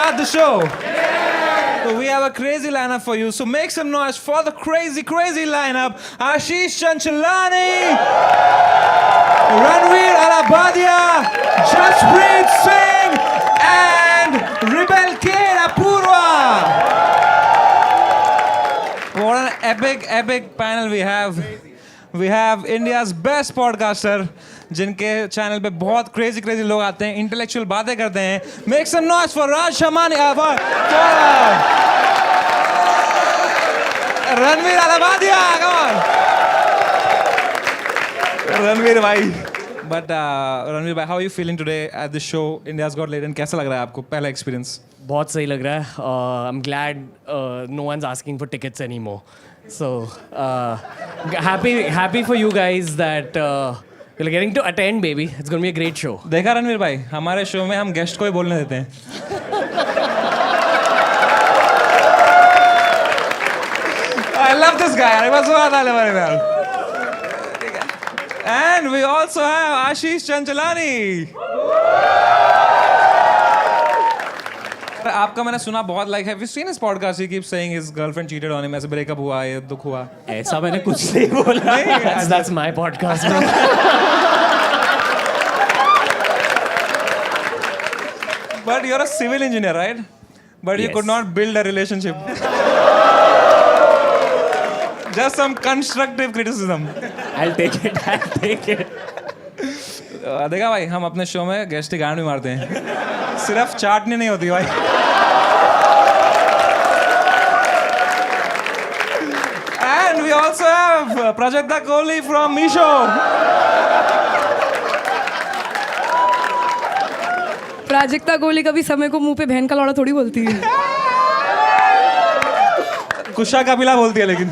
start the show? So we have a crazy lineup for you. So make some noise for the crazy lineup. Ashish Chanchalani, Ranveer Alabadia, Jaspreet Singh, and Rebel Kid Apurva. What an epic panel we have. We have India's best podcaster, जिनके channel पे बहुत crazy लोग आते हैं, intellectual बातें करते हैं. Make some noise for Raj Shamani, Ranveer Alabadia, come on. Ranveer bhai. But Ranveer bhai, how are you feeling today at the show India's Got Talent? कैसा लग रहा है आपको पहला experience? बहुत सही लग रहा है. I'm glad no one's asking for tickets anymore. So happy for you guys that you're getting to attend, baby. It's going to be a great show. देखा रणवीर भाई, हमारे शो में हम गेस्ट को ही बोलने देते हैं. I love this guy. I was very well. And we also have Ashish Chanchalani. आपका मैंने सुना बहुत like have you seen his podcast? He keeps saying his girlfriend cheated on him. ऐसे breakup हुआ, ये दुख हुआ. ऐसा मैंने कुछ नहीं बोला. That's my podcast, bro. But you're a civil engineer, right? But you Yes. could not build a relationship. Just some constructive criticism. I'll take it. देखा भाई, हम अपने शो में गेस्ट की गांड भी मारते हैं. सिर्फ चाटनी नहीं होती भाई. And we also have Prajakta Kohli from Meesho. Prajakta Kohli कभी समय को मुंह पे बहन का लौड़ा थोड़ी बोलती है. कुशा कपिला बोलती है लेकिन.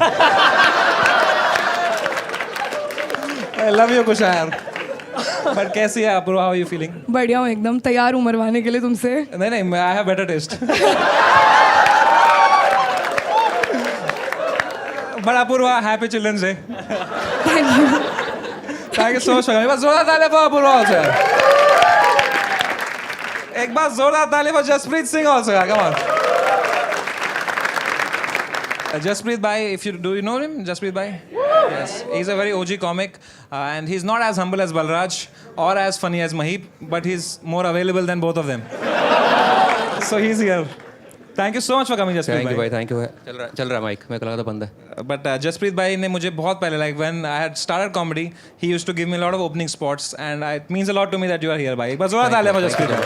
I love you कुशा यार. But कैसी है Apoorva? How are you feeling? बढ़िया हूँ एकदम. तैयार हूँ मरवाने के लिए तुमसे. नहीं, I have better taste. But Apoorva, happy Children's Day. Thank you. Thank you so much. एक बार जोरदार ताली for अपूर्वा also. एक बार जोरदार ताली for Jaspreet Singh also. Come on. Jaspreet bhai, do you know him? Jaspreet bhai? Yes. He's a very OG comic, and he's not as humble as Balraj or as funny as Maheep, but he's more available than both of them. So he's here. Thank you so much for coming, Jaspreet Thank you bhai. भाई, thank you. चल रहा mic, मेरे को लगा था बंद है. But Jaspreet bhai ने मुझे बहुत पहले, like when I had started comedy, he used to give me a lot of opening spots, and it means a lot to me that you are here, bhai. एक बार जोरदार ताली for Jaspreet bhai.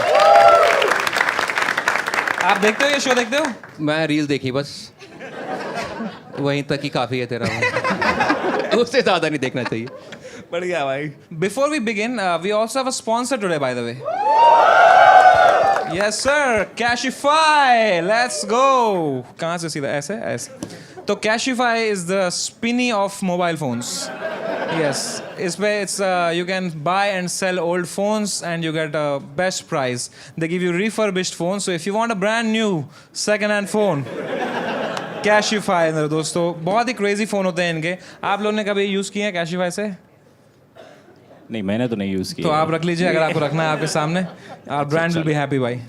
आप देखते हो ये show देखते हो? मैं रील देखी बस, वहीं तक ही काफी है तेरा. उससे ज्यादा नहीं देखना चाहिए. बढ़िया भाई. Before we begin, we also have a sponsor today, by the way. Yes sir, Cashify. Let's go. कहाँ से सीधा ऐसे? तो Cashify is the spinny of mobile phones. Yes, it's you can buy and sell old phones and you get a best price. They give you refurbished phones. So if you want a brand new second-hand phone, Cashify मेरे दोस्तों, बहुत ही crazy phone होते हैं इनके. आप लोगों ने कभी यूज़ किए हैं Cashify से? नहीं, मैंने तो नहीं यूज़ किया. तो आप रख लीजिए अगर आपको रखना है आपके सामने. Our brand will be happy भाई.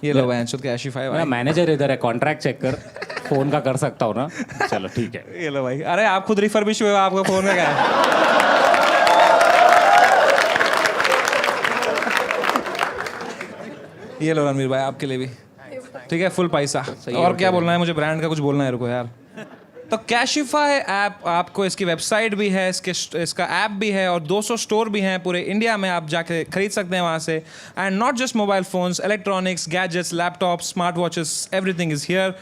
ये लो भाई अंशुत Cashify भाई. मैनेजर इधर है, कॉन्ट्रैक्ट चेक कर. फ़ोन का कर सकता हूँ ना? चलो ठीक है. ये लो भाई. अरे आप खुद रिफर्बिश हुए हो, आपका फ़ोन में क्या है? ये लो रणवीर भाई, आपके लिए भी. ठीक है, फुल पैसा. और क्या बोलना है मुझे? ब्रांड का कुछ बोलना है रुको यार. तो Cashify ऐप, आपको इसकी वेबसाइट भी है, इसका ऐप भी है और 200 स्टोर भी हैं पूरे इंडिया में. आप जाके खरीद सकते हैं वहाँ से. And not just mobile phones, electronics, gadgets, laptops, smart watches, everything is here.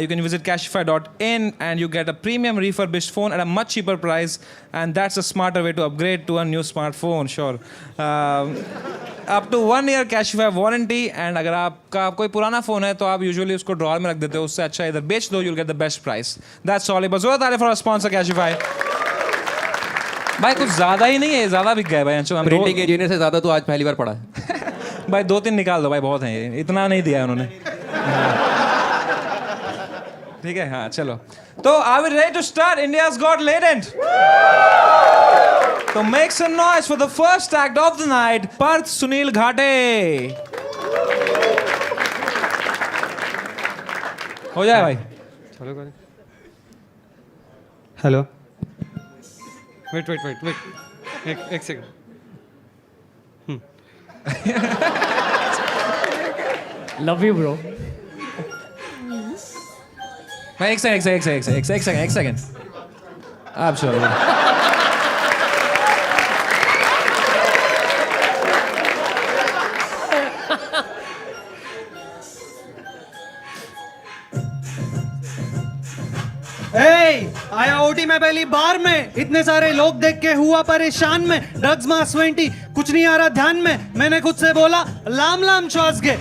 You can visit Cashify.in and you get a premium refurbished phone at a much cheaper price, and that's a smarter way to upgrade to a new smartphone. Sure. Up to 1 year Cashify warranty. And अगर आपका कोई पुराना phone है तो आप usually उसको drawer में रख देते हो, उससे अच्छा इधर बेच दो. You'll get the best price. That's all. बस ज़रूरत आ रही फॉर अ स्पॉन्सर Cashify. भाई कुछ ज़्यादा ही नहीं है, ज़्यादा बिक गए भाई. प्रिंटिंग इंजीनियर से ज्यादा तो आज पहली बार पढ़ा है. भाई 2-3 निकाल दो भाई, बहुत हैं ये, इतना नहीं दिया है उन्होंने. ठीक है, हाँ चलो. तो are we ready to start India's Got Latent? तो make some noise for the first act of the night, Parth Sunil Ghate. हो जाए भाई. चलो करें. हेलो. वेट एक सेकंड. Love you, bro. भाई एक सेकंड. आप चलो. आया ओटी में पहली बार में, इतने सारे लोग देख के हुआ परेशान में. ड्रग्स मास 20 कुछ नहीं आ रहा ध्यान में, मैंने खुद से बोला लाम लाम श्वास के.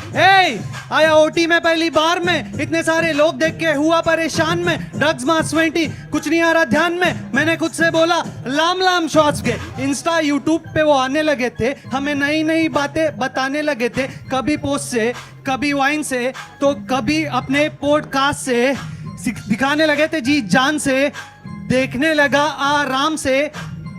आया ओटी में पहली बार में, इतने सारे लोग देख के हुआ परेशान में. ड्रग्स मास 20 कुछ नहीं आ रहा ध्यान में, मैंने खुद से बोला लाम लाम श्वास के. इंस्टा यूट्यूब पे वो आने लगे थे, हमें नई नई बातें बताने लगे थे. कभी पोस्ट से, कभी वाइन से, तो कभी अपने पॉडकास्ट से. दिखाने लगे थे जी जान से, देखने लगा आराम से.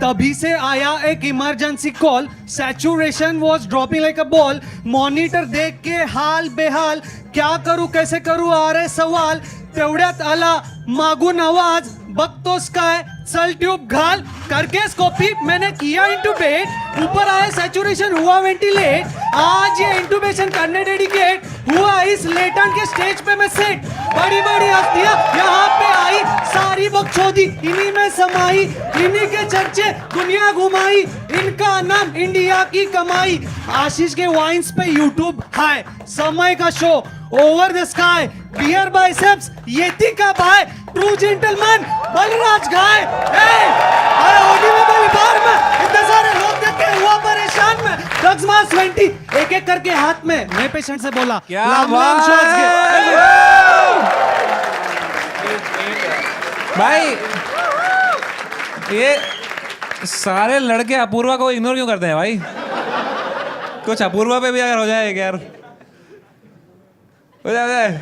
तभी से आया एक emergency call. Saturation was dropping like a ball. Monitor देख के हाल बेहाल, क्या करूं कैसे करूं आ रहे सवाल. तेवढ्यात आला मागून आवाज, बघतोस काय चल ट्यूब घाल. करके स्कोपी मैंने किया इंटूबेट, ऊपर आया सैचुरेशन हुआ वेंटिलेट. आज ये इंटूबेशन करने डेडिकेट हुआ, इस लेटन के स्टेज पे मैं सेट. बड़ी बड़ी हस्तियां यहाँ पे आई, सारी बकचोदी इन्हीं में समाई. इन्हीं के चर्चे दुनिया घुमाई, इनका नाम इंडिया की कमाई. आशीष के वाइन्स पे यूट्यूब हाय, समय का show over the sky. Beer Biceps येती का भाई, ट्रू जेंटलमैन बलराज गाय. अरे ओडी में पहली बार में, इतने सारे लोग देख के हुआ परेशान में. ड्रग्स मास 20 एक एक करके हाथ में, मैं पेशेंट से बोला क्या लाम लाम बात श्वास के. भाई ये सारे लड़के अपूर्वा को इग्नोर क्यों करते हैं भाई? कुछ अपूर्वा पे भी अगर हो जाए यार, हो जाए.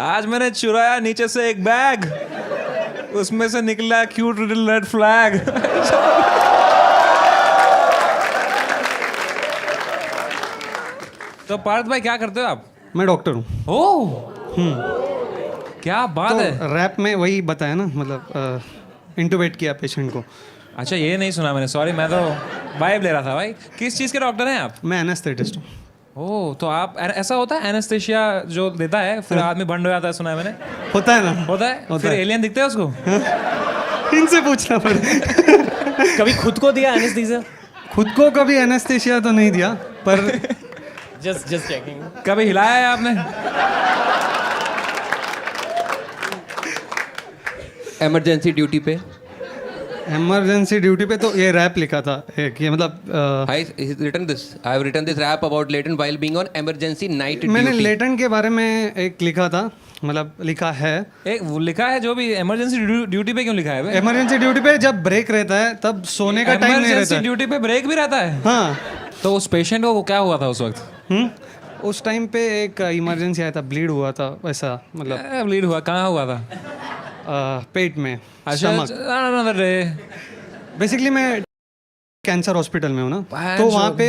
आज मैंने चुराया नीचे से एक बैग, उसमें से निकला क्यूट लिटिल रेड फ्लैग. तो पार्थ भाई क्या करते हो आप? मैं डॉक्टर हूँ. ओह क्या बात है. तो रैप में वही बताया ना, मतलब इंटूबेट किया पेशेंट को. अच्छा ये नहीं सुना मैंने, सॉरी. मैं तो वाइब ले रहा था भाई. किस चीज़ के डॉक्टर हैं आप? मैं एनेस्थेटिस्ट हूँ. ओह तो आप ऐसा होता है एनेस्थेशिया जो देता है फिर आदमी बंद हो जाता है, सुना है मैंने. होता है ना. होता है फिर एलियन दिखते हैं उसको. इनसे पूछना पड़े. कभी खुद को दिया एनेस्थीसिया? खुद को कभी एनेस्थेशिया तो नहीं दिया, पर Just checking. कभी हिलाया है आपने? इमरजेंसी ड्यूटी पे. इमरजेंसी ड्यूटी पे तो ये रैप लिखा था एक, ये मतलब I written this. I have written this rap about Leighton while being on emergency night मैंने duty. लेटन के बारे में एक लिखा था, मतलब लिखा है. एक वो लिखा है जो भी इमरजेंसी ड्यूटी पे क्यों लिखा है? इमरजेंसी ड्यूटी पे जब ब्रेक रहता है तब सोने का टाइम नहीं रहता इमरजेंसी है. ड्यूटी पे ब्रेक भी रहता है. हाँ. तो उस पेशेंट को क्या हुआ था उस वक्त? उस टाइम पे एक इमरजेंसी आया था, ब्लीड हुआ था वैसा, मतलब ब्लीड हुआ कहाँ हुआ था? पेट में. अच्छा another day. बेसिकली मैं कैंसर हॉस्पिटल में हूँ ना, तो वहाँ पे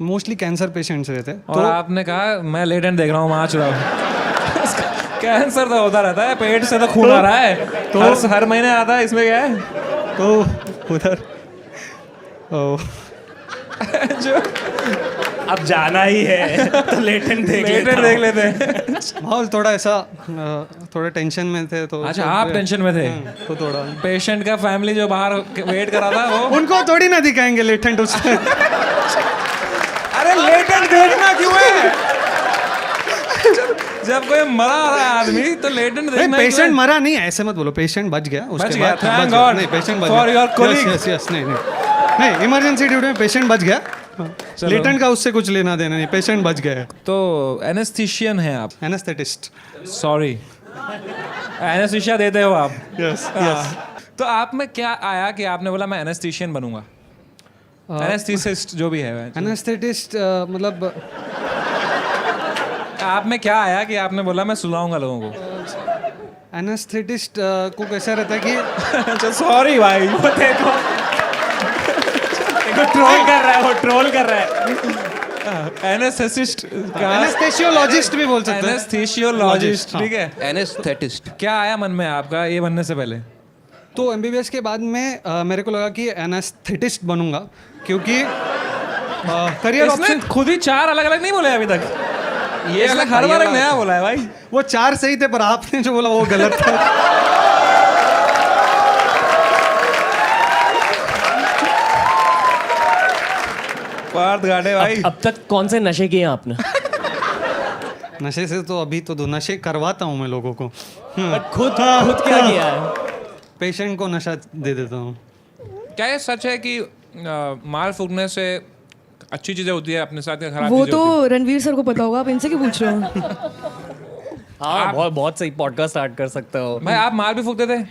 मोस्टली कैंसर पेशेंट्स रहते हैं. और आपने कहा मैं लेटेंट देख रहा हूँ वहाँ चुराओ. कैंसर तो होता रहता है, पेट से तो खून आ रहा है, तो हर महीने आता है, इसमें क्या है? तो उधर जो अब जाना ही है तो लेटेंट देख लेते हैं. माहौल थोड़ा ऐसा, थोड़ा टेंशन में थे तो. अच्छा आप टेंशन में थे? तो थोड़ा पेशेंट का फैमिली जो बाहर वेट कर रहा था वो उनको थोड़ी ना दिखाएंगे लेटेंट उसमें. अरे लेटेंट देखना क्यों है? जब कोई मरा रहा है आदमी तो लेटेंट देखना. पेशेंट मरा नहीं, ऐसे मत बोलो. पेशेंट बच गया उसके बाद. Thank God. नहीं पेशेंट बच फॉर योर गया. कॉलीग. Yes yes. नहीं इमरजेंसी ड्यूटी में पेशेंट बच गया. लेटेंट का उससे कुछ लेना देना नहीं, पेशेंट बच गया. तो एनेस्थीशियन हैं आप? एनेस्थेटिस्ट. सॉरी एनेस्थीसिया देते हो आप? Yes yes. तो आप में क्या आया कि आपने बोला मैं एनेस्थीशियन बनूंगा? एनेस्थीसिस्ट जो भी है. एनेस्थेटिस्ट मतलब आप में क्या आया कि आपने बोला मैं सुलाऊंगा लोगों को? एनेस्थेटिस्ट को कैसा रहता है कि अच्छा सॉरी भाई. ट्रोल कर रहा है, वो ट्रोल कर रहा है. एनेस्थेसिस्ट एनेस्थेसियोलॉजिस्ट भी बोल सकते हैं। एनेस्थेसियोलॉजिस्ट, ठीक है। एनेस्थेटिस्ट। क्या आया मन में आपका ये बनने से पहले? तो एमबीबीएस के बाद में मेरे को लगा कि एनेस्थेटिस्ट बनूंगा, क्योंकि करियर इसने ऑप्शन खुद ही 4 अलग अलग नहीं बोले अभी तक। ये अलग हर बार ये एक नया बोला है भाई। वो 4 सही थे, पर आपने जो बोला वो गलत था। पार्थ घाटे भाई। अब तक कौन से नशे किए हैं आपने? नशे से तो अभी तो नशे करवाता हूँ मैं लोगों को। खुद क्या किया है? पेशेंट को नशा दे देता हूँ। क्या ये सच है कि माल फूकने से अच्छी चीजें होती है अपने साथ या खराब वो चीजें होती तो रणवीर सर को पता होगा, आप इनसे क्यों पूछ रहे हो? हाँ, बहुत सही पॉडकास्ट स्टार्ट कर सकते हो। है? भाई आप माल भी फूकते थे,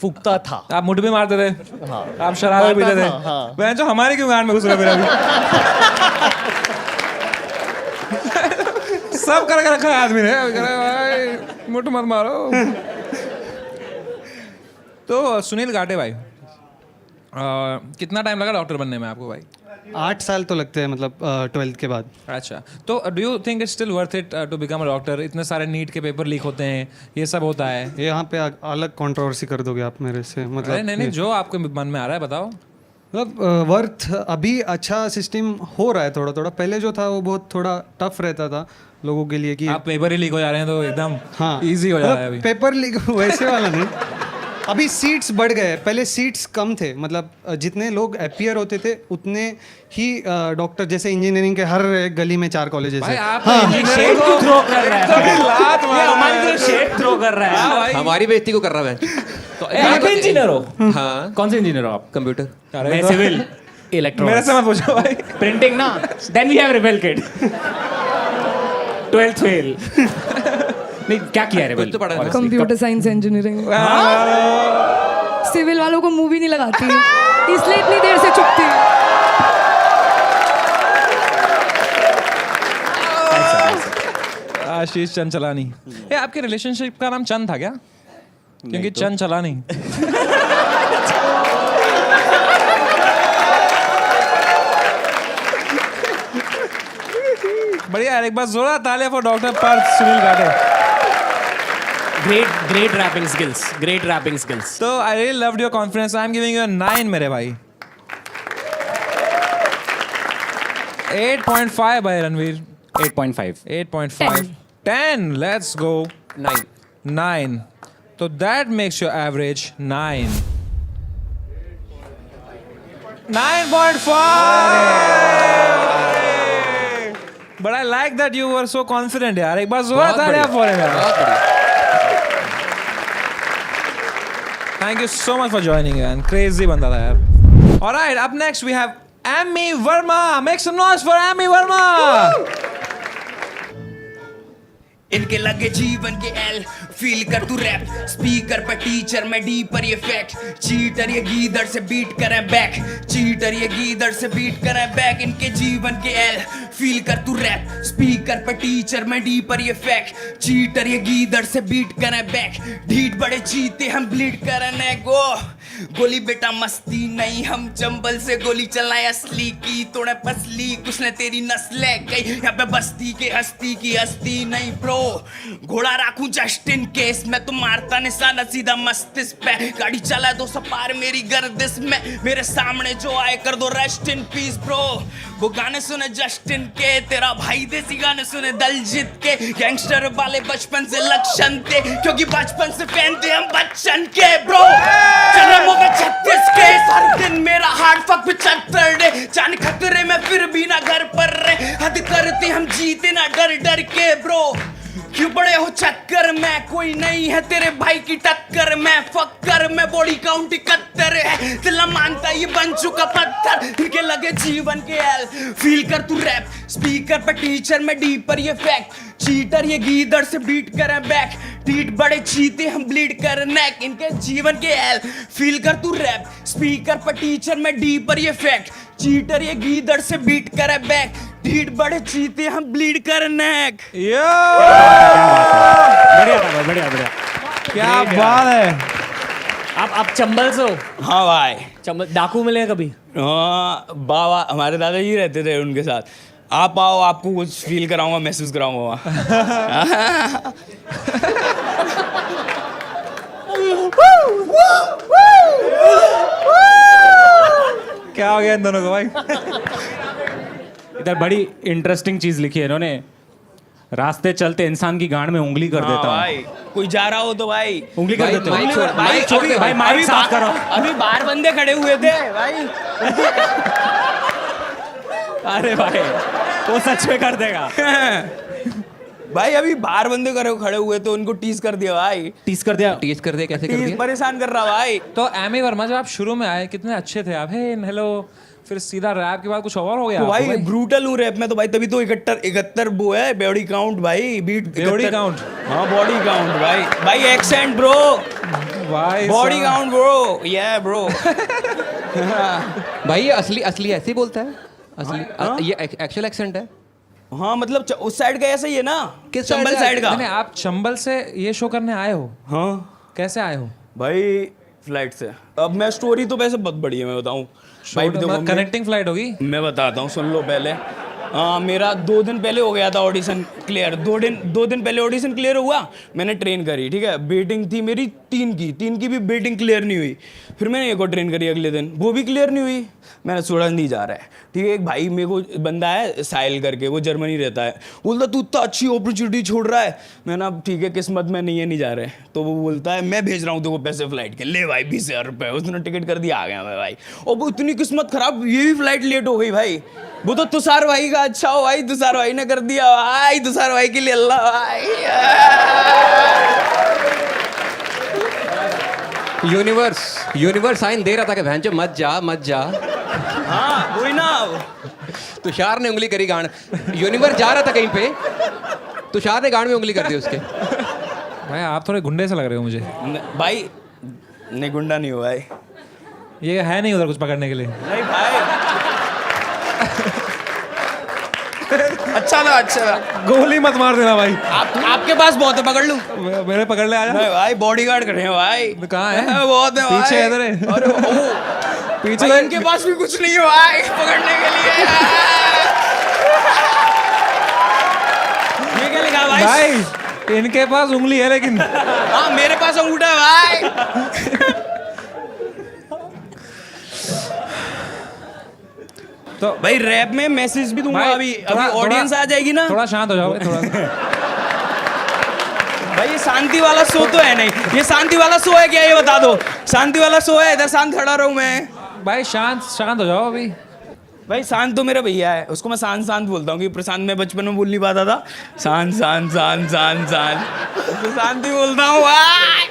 फूकता था। आप मुठ भी मारते थे, हाँ। आप शराब भी पीते थे। हाँ। बहन जो हमारे क्यों गांड में घुस रहे फिर अभी? सब कर रखा है आदमी ने, कह रहा है, भाई मुठ मत मारो। तो सुनील घाटे भाई, कितना टाइम लगा डॉक्टर बनने में आपको भाई? 8 साल तो लगते हैं, मतलब 12th के बाद। अच्छा, तो do you think it's still worth it to become a doctor? इतने सारे नीट के पेपर लीक होते हैं, ये सब होता है। ये यहाँ पे अलग कंट्रोवर्सी कर दोगे आप मेरे से, अरे मतलब नहीं, जो आपके मन में आ रहा है बताओ। मतलब वर्थ अभी अच्छा सिस्टम हो रहा है थोड़ा थोड़ा। पहले जो था वो बहुत थोड़ा टफ रहता था लोगों के लिए कि आप पेपर ही लीक हो जा रहे हैं तो एकदम हाँ इजी हो जा रहा है अभी। पेपर लीक वैसे वाला नहीं। अभी सीट्स बढ़ गए, पहले सीट्स कम थे, मतलब जितने लोग अपीयर होते थे उतने ही डॉक्टर। जैसे इंजीनियरिंग के हर एक गली में 4 कॉलेजेस भाई है। आप शेड क्यों थ्रो कर रहा है? लात मार हमारी तरफ शेड थ्रो कर रहा है। भाई। हमारी बेइज्जती को कर रहा है। तो आप भी इंजीनियर हो? हाँ, कौन से इंजीनियर हो आप? कंप्यूटर। मैं सिविल मेरे इलेक्ट्रॉनिक्स से मत पूछो भाई। प्रिंटिंग ना। Then we have rebel kid 12th fail. नहीं, क्या किया है कुछ तो पढ़ा है। Computer science engineering. सिविल वालों को मूवी नहीं लगाती, इसलिए इतनी देर से चुपती है। आशीष चंचलानी। ये आपके रिलेशनशिप का नाम चंद था क्या? क्योंकि चंद चला नहीं। बढ़िया यार, एक बार जोरदार तालियां for doctor Parth Sunil Ghate. Great rapping skills. तो I really loved your confidence. I am giving you a 9 मेरे भाई। 8.5 भाई रणवीर। 8.5 8.5 10 लेट्स गो 9 तो that makes your average 9 9.5 but I like that you were so confident यार। एक बार जोर तालियां फॉर हिम यार। Thank you so much for joining in. Crazy बंदा था यार। Alright, up next we have Amy Verma. Make some noise for Amy Verma. इनके लगे जीवन के एल फील कर तू रैप स्पीकर पर टीचर में डी पर ये फैक्ट चीटर ये गीदड़ से बीट करें बैक चीटर ये गीदड़ से बीट करें बैक इनके जीवन के एल फील कर तू रैप स्पीकर पर टीचर में डी पर ये फैक्ट चीटर ये गीदड़ से बीट करें बैक ढीठ बड़े चीते हम ब्लीड करें गो गोली बेटा मस्ती नहीं हम चंबल से गोली चलाए असली की तोड़े पसली कुछ ने तेरी नस्ल गई यहाँ पे बस्ती के हस्ती की हस्ती नहीं ब्रो घोड़ा राखूं जस्ट इन केस मैं तो मारता निशाना सीधा मस्तिष्क पे गाड़ी चला 200 पार मेरी गर्दिश में मेरे सामने जो आए कर दो रेस्ट इन पीस ब्रो वो गाने सुने जस्टिन के तेरा भाई देसी गाने सुने दलजीत के गैंगस्टर वाले बचपन से लक्षण थे क्योंकि बचपन से फैन थे हम बच्चन के ब्रो जन्मों में 36 के हर दिन मेरा हार्ट फक 75 डे जान खतरे में फिर भी ना घर पर रहे हद करते हम जीते ना डर डर के ब्रो क्यों बड़े हो चक्कर में कोई नहीं है तेरे भाई की टक्कर में फक्कर में बॉडी काउंट 71 है दिल मानता ये बन चुका पत्थर इनके लगे जीवन के एल फील कर तू रैप स्पीकर पर टीचर में डी पर ये फैक्ट चीटर ये गीदड़ से बीट करे बैक टीट बड़े चीते हम ब्लीड कर नेक इनके जीवन के एल फील कर तू रैप स्पीकर पर टीचर में डी पर ये फैक्ट चीटर ये गीदड़ से बीट करे बैक ढीठ बड़े चीते हम ब्लीड कर नेक बढ़िया क्या बात है। आप चंबल से हो? हाँ भाई। चंबल डाकू मिले हैं कभी? हाँ बाबा हमारे दादाजी रहते थे उनके साथ आप आओ, आपको कुछ फील कराऊंगा, महसूस कराऊंगा। क्या हो गया इन दोनों को भाई? इधर बड़ी इंटरेस्टिंग चीज लिखी है इन्होंने, रास्ते चलते इंसान की गांड में उंगली कर देता हूँ। भाई कोई जा रहा हो तो भाई उंगली कर देते हो। माइक छोड़, भाई माइक छोड़ दे अभी- भाई, माइक अभी साफ करो। अभी बाहर बंदे खड़े हुए थे भाई। अरे भाई वो सच में कर देगा। भाई अभी बाहर बंदे खड़े हुए थे, उनको टीज कर दिया भाई। टीस कर दिया। टीज कर दे, कैसे कर टीज दिया? परेशान कर रहा भाई। तो एमी वर्मा जब आप शुरू में आए कितने अच्छे थे आप, हे हेलो, फिर सीधा रैप के बाद कुछ और हो गया तो आपको भाई ब्रूटल हूँ रैप में तो भाई, तभी तो 71 वो है बॉडी काउंट भाई, बीट Body count? हाँ बॉडी काउंट भाई, भाई एक्सेंट ब्रो, भाई बॉडी साहब। काउंट ब्रो, ये ब्रो। भाई ये असली ऐसे ही बोलता है? असली ये एक्चुअल एक्सेंट है? हाँ मतलब उस साइड का ऐसा ही है ना, किस चंबल side साइड का। नहीं, आप चंबल से ये शो करने आए हो? हाँ कैसे आए हो? भाई फ्लाइट से। अब मैं स्टोरी तो वैसे बहुत बड़ी है, मैं बताऊँ भाई, देखो कनेक्टिंग फ्लाइट होगी? मैं बताता हूँ, सुन लो पहले। मेरा 2 दिन पहले हो गया था ऑडिशन क्लियर, 2 दिन पहले ऑडिशन क्लियर हुआ, मैंने ट्रेन करी, ठीक है। बेटिंग थी मेरी 3 की भी बेटिंग क्लियर नहीं हुई। फिर मैंने एक और ट्रेन करी अगले दिन, वो भी क्लियर नहीं हुई। मैंने सोचा नहीं जा रहा है, ठीक है। एक भाई मेरे को बंदा है साहिल करके, वो जर्मनी रहता है, बोलता तू इतना अच्छी अपॉर्चुनिटी छोड़ रहा है। मैंने अब ठीक है किस्मत में नहीं है, नहीं जा रहे। तो वो बोलता है मैं भेज रहा हूँ तेरे को पैसे फ्लाइट के, ले भाई 20,000 रुपये। उसने टिकट कर दिया, आ गया मैं भाई। और वो इतनी किस्मत खराब, ये भी फ्लाइट लेट हो गई भाई। वो तो तुषार भाई का अच्छा हो भाई, तुषार भाई ने कर दिया भाई, तुषार भाई के लिए अल्लाह भाई। यूनिवर्स साइन दे रहा था कि भैंचो मत जा। हाँ वही ना। तुषार ने उंगली करी गांड, यूनिवर्स जा रहा था कहीं पे, तुषार ने गांड में उंगली कर दी उसके। भाई आप थोड़े गुंडे से लग रहे हो मुझे। भाई नहीं गुंडा नहीं हो भाई, ये है नहीं उधर कुछ पकड़ने के लिए। नहीं भाई। अच्छा था, अच्छा था। गोली मत मार देना भाई। आपके पास बहुत है, पकड़ लूं? मेरे पकड़ ले, आजा। नहीं भाई, बॉडीगार्ड खड़े हैं भाई। कहाँ है? बहुत है भाई। पीछे है इधर है। अरे पीछे भाई, इनके पास भी कुछ नहीं है भाई पकड़ने के लिए। ये क्या लिखा भाई? भाई इनके पास उंगली है लेकिन। हाँ मेरे पास अंगूठा है भाई। तो भाई रैप में मैसेज भी दूंगा भाई, अभी थोड़ा- ऑडियंस थोड़ा- आ जाएगी ना। थोड़ा शांत हो जाओ भाई, थोड़ा। भाई ये शांति वाला शो तो है नहीं, ये शांति वाला शो है क्या, ये बता दो। शांति वाला शो है, इधर शांत खड़ा रहूं मैं। भाई शांत हो जाओ अभी। भाई शांत तो मेरा भैया है, उसको मैं शांत बोलता हूँ, कि प्रशांत मैं बचपन में बोल नहीं पाता था। शांत तो शांति बोलता हूँ भाई।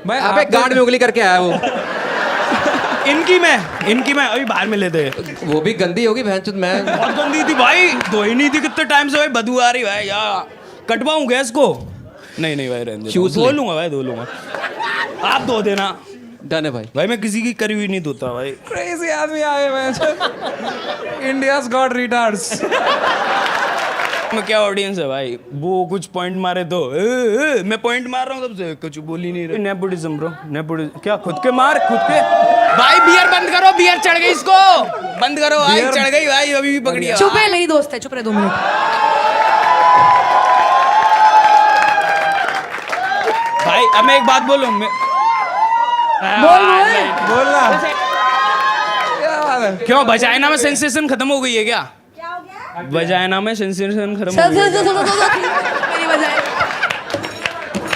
भाई अबे गांड में उंगली करके आया वो। इनकी मैं अभी बाहर में लेते हैं। वो भी गंदी होगी भैंचोद। मैं बहुत गंदी थी भाई, धो ही नहीं थी कितने टाइम से भाई, बदबू आ रही भाई यार। कटवाऊं गैस को? नहीं भाई रहने दो, चूस धो ले। लूंगा भाई, धो लूंगा। आप धो देना डन है भाई। भाई, मैं किसी की करी हुई नहीं धोता भाई। क्रेजी आदमी आए मैं। India's God retards. मैं क्या ऑडियंस है भाई, वो कुछ पॉइंट मारे तो मैं पॉइंट मार रहा हूँ तब से, कुछ बोल ही नहीं रहे। नेपोटिज्म ब्रो, नेपोटिज्म क्या, खुद के मार खुद के। भाई बियर बंद करो, बियर चढ़ गई इसको, बंद करो भाई, चढ़ गई भाई, अभी भी पकड़ी है। चुप है, मेरी दोस्त है, चुप रहे 2 मिनट। भाई अब मैं एक बात बोलूं, मैं बोलना। क्या बात है? क्यों वजाइना में सेंसेशन खत्म हो गई है क्या? वजाइना में सेंसेशन खत्म हो गई है। मेरी वजाइना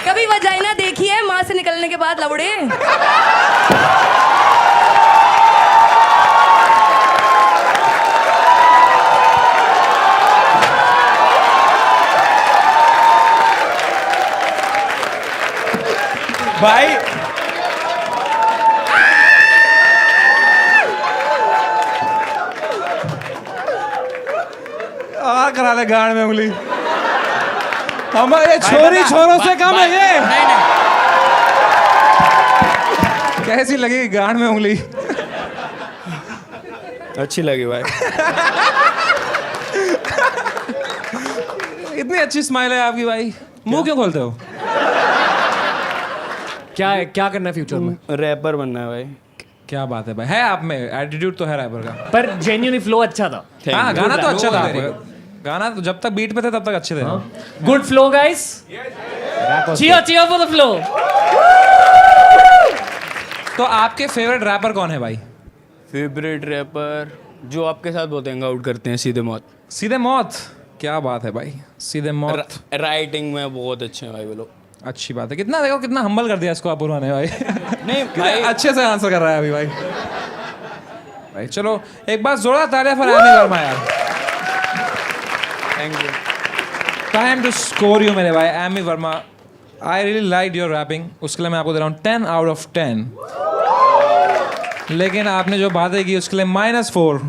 कभी वजाइना देखी है माँ से निकलने के बाद लवड़े? भाई और करा ले गाड़ में उंगली। हमारे छोरी छोरों से कम है ये। नहीं कैसी लगी गाड़ में उंगली? अच्छी लगी भाई। इतनी अच्छी स्माइल है आपकी भाई, मुंह क्यों खोलते हो? क्या करना है फ्यूचर में? रैपर बनना है भाई. क्या बात है भाई, है आप में एटीट्यूड तो है रैपर का. पर जेन्युइनली फ्लो अच्छा था. हाँ गाना तो अच्छा था very आपका. गाना तो जब तक बीट पे थे तब तक अच्छे थे. Good flow guys. cheer for the flow. तो आपके फेवरेट रैपर कौन है भाई? फेवरेट रैपर जो आपके साथ बहुत हैंग आउट करते हैं, सीधे मौत. सीधे मौत. क्या बात है भाई, सीधे मौत. राइटिंग में बहुत अच्छे हैं भाई वो लोग. अच्छी बात है. कितना देखो कितना हम्बल कर दिया इसको अपूर्वा ने भाई. नहीं कितना भाई, अच्छे से आंसर कर रहा है अभी भाई. भाई चलो एक बार जोरदार तालियां फॉर एमी वर्मा यार. Thank you. Time to score you मेरे भाई. Amy Verma, I really like your rapping. उसके लिए मैं आपको दे रहा हूँ 10 out of 10. लेकिन आपने जो बातें की उसके लिए -4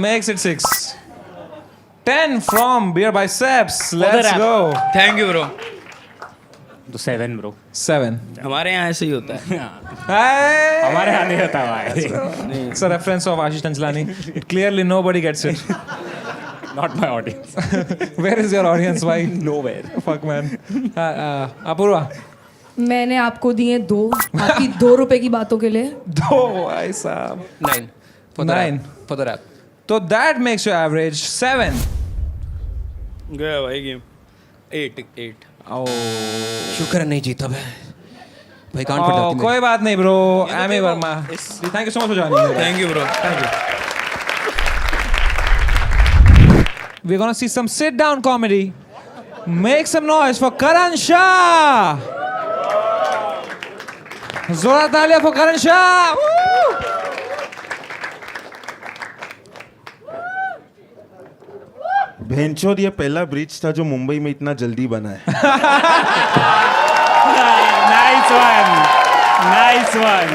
makes it 6. 10 from Beer Biceps. Let's rap. go. Thank you bro. तो 7 ब्रो. 7. हमारे यहाँ ऐसे ही होता है. हमारे यहाँ नहीं होता भाई. It's a reference of Ashish Tanchlani. Clearly nobody gets it. Not my audience. Where is your audience? Why? Nowhere. Fuck man. Apoorva. मैंने आपको दिए 2 आपकी 2 रुपए की बातों के लिए. 2 भाई साहब. 9 for the 9. rap. For the rap. तो that makes your average 7. गया भाई गेम. 8. शुक्र है नहीं जीता भाई कान फट जाती कोई बात नहीं bro. Amy Verma, thank you so much for joining. Thank you bro. Thank you. We're gonna see some sit down comedy. Make some noise for Karan Shah. Zora talia for Karan Shah. Woo! भेंचोद ये पहला bridge था जो मुंबई में इतना जल्दी बना है. Nice one. Nice one.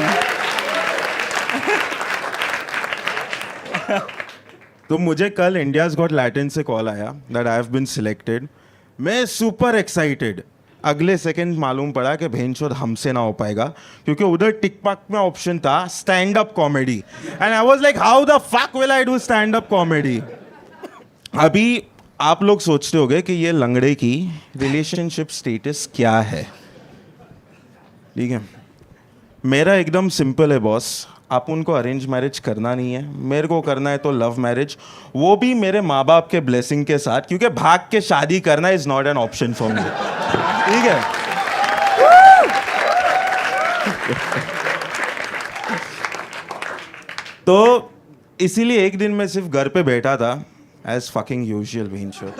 तो मुझे कल इंडियाज गॉट लैटिन से कॉल आया that I have been selected. मैं सुपर एक्साइटेड. अगले सेकंड मालूम पड़ा कि भेंचोद हमसे ना हो पाएगा क्योंकि उधर टिकटॉक में ऑप्शन था stand up comedy and I was like how the fuck will I do stand up comedy. अभी आप लोग सोचते होंगे कि ये लंगड़े की रिलेशनशिप स्टेटस क्या है. ठीक है, मेरा एकदम सिंपल है बॉस. आप उनको अरेंज मैरिज करना नहीं है, मेरे को करना है तो लव मैरिज, वो भी मेरे माँ बाप के ब्लेसिंग के साथ, क्योंकि भाग के शादी करना is not an option for me. ठीक है. तो इसीलिए एक दिन मैं सिर्फ घर पे बैठा था एज फकिंग यूजुअल भीनचोद.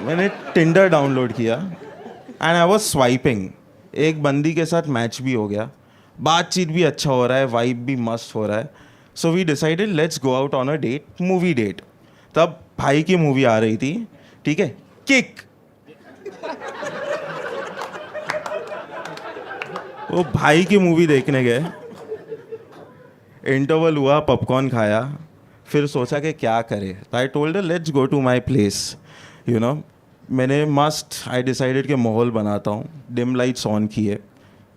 मैंने टिंडर डाउनलोड किया एंड आई वाज स्वाइपिंग. एक बंदी के साथ मैच भी हो गया, बातचीत भी अच्छा हो रहा है, वाइब भी मस्त हो रहा है. So we decided let's go out on a date, movie date. तब भाई की मूवी आ रही थी. ठीक है, किक. वो भाई की मूवी देखने गए, इंटरवल हुआ, पॉपकॉर्न खाया, फिर सोचा कि क्या करे. I told her let's go to my place. You know, मैंने मस्त आई डिसाइडेड कि माहौल बनाता हूँ. डिम लाइट्स ऑन किए,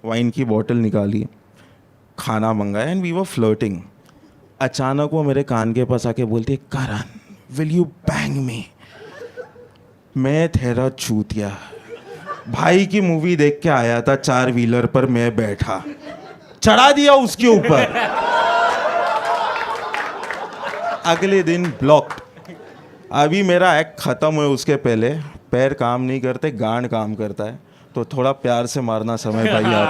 वाइन की बोतल निकाली, खाना मंगाया एंड वी वर फ्लर्टिंग. अचानक वो मेरे कान के पास आके बोलती है, करण विल यू बैंग मी. मैं ठहरा चूतिया. भाई की मूवी देख के आया था, 4 व्हीलर पर मैं बैठा, चढ़ा दिया उसके ऊपर. अगले दिन ब्लॉक. अभी मेरा एक्ट खत्म हुआ, उसके पहले पैर काम नहीं करते, गांड काम करता है. तो थोड़ा प्यार से मारना समय भाई आप.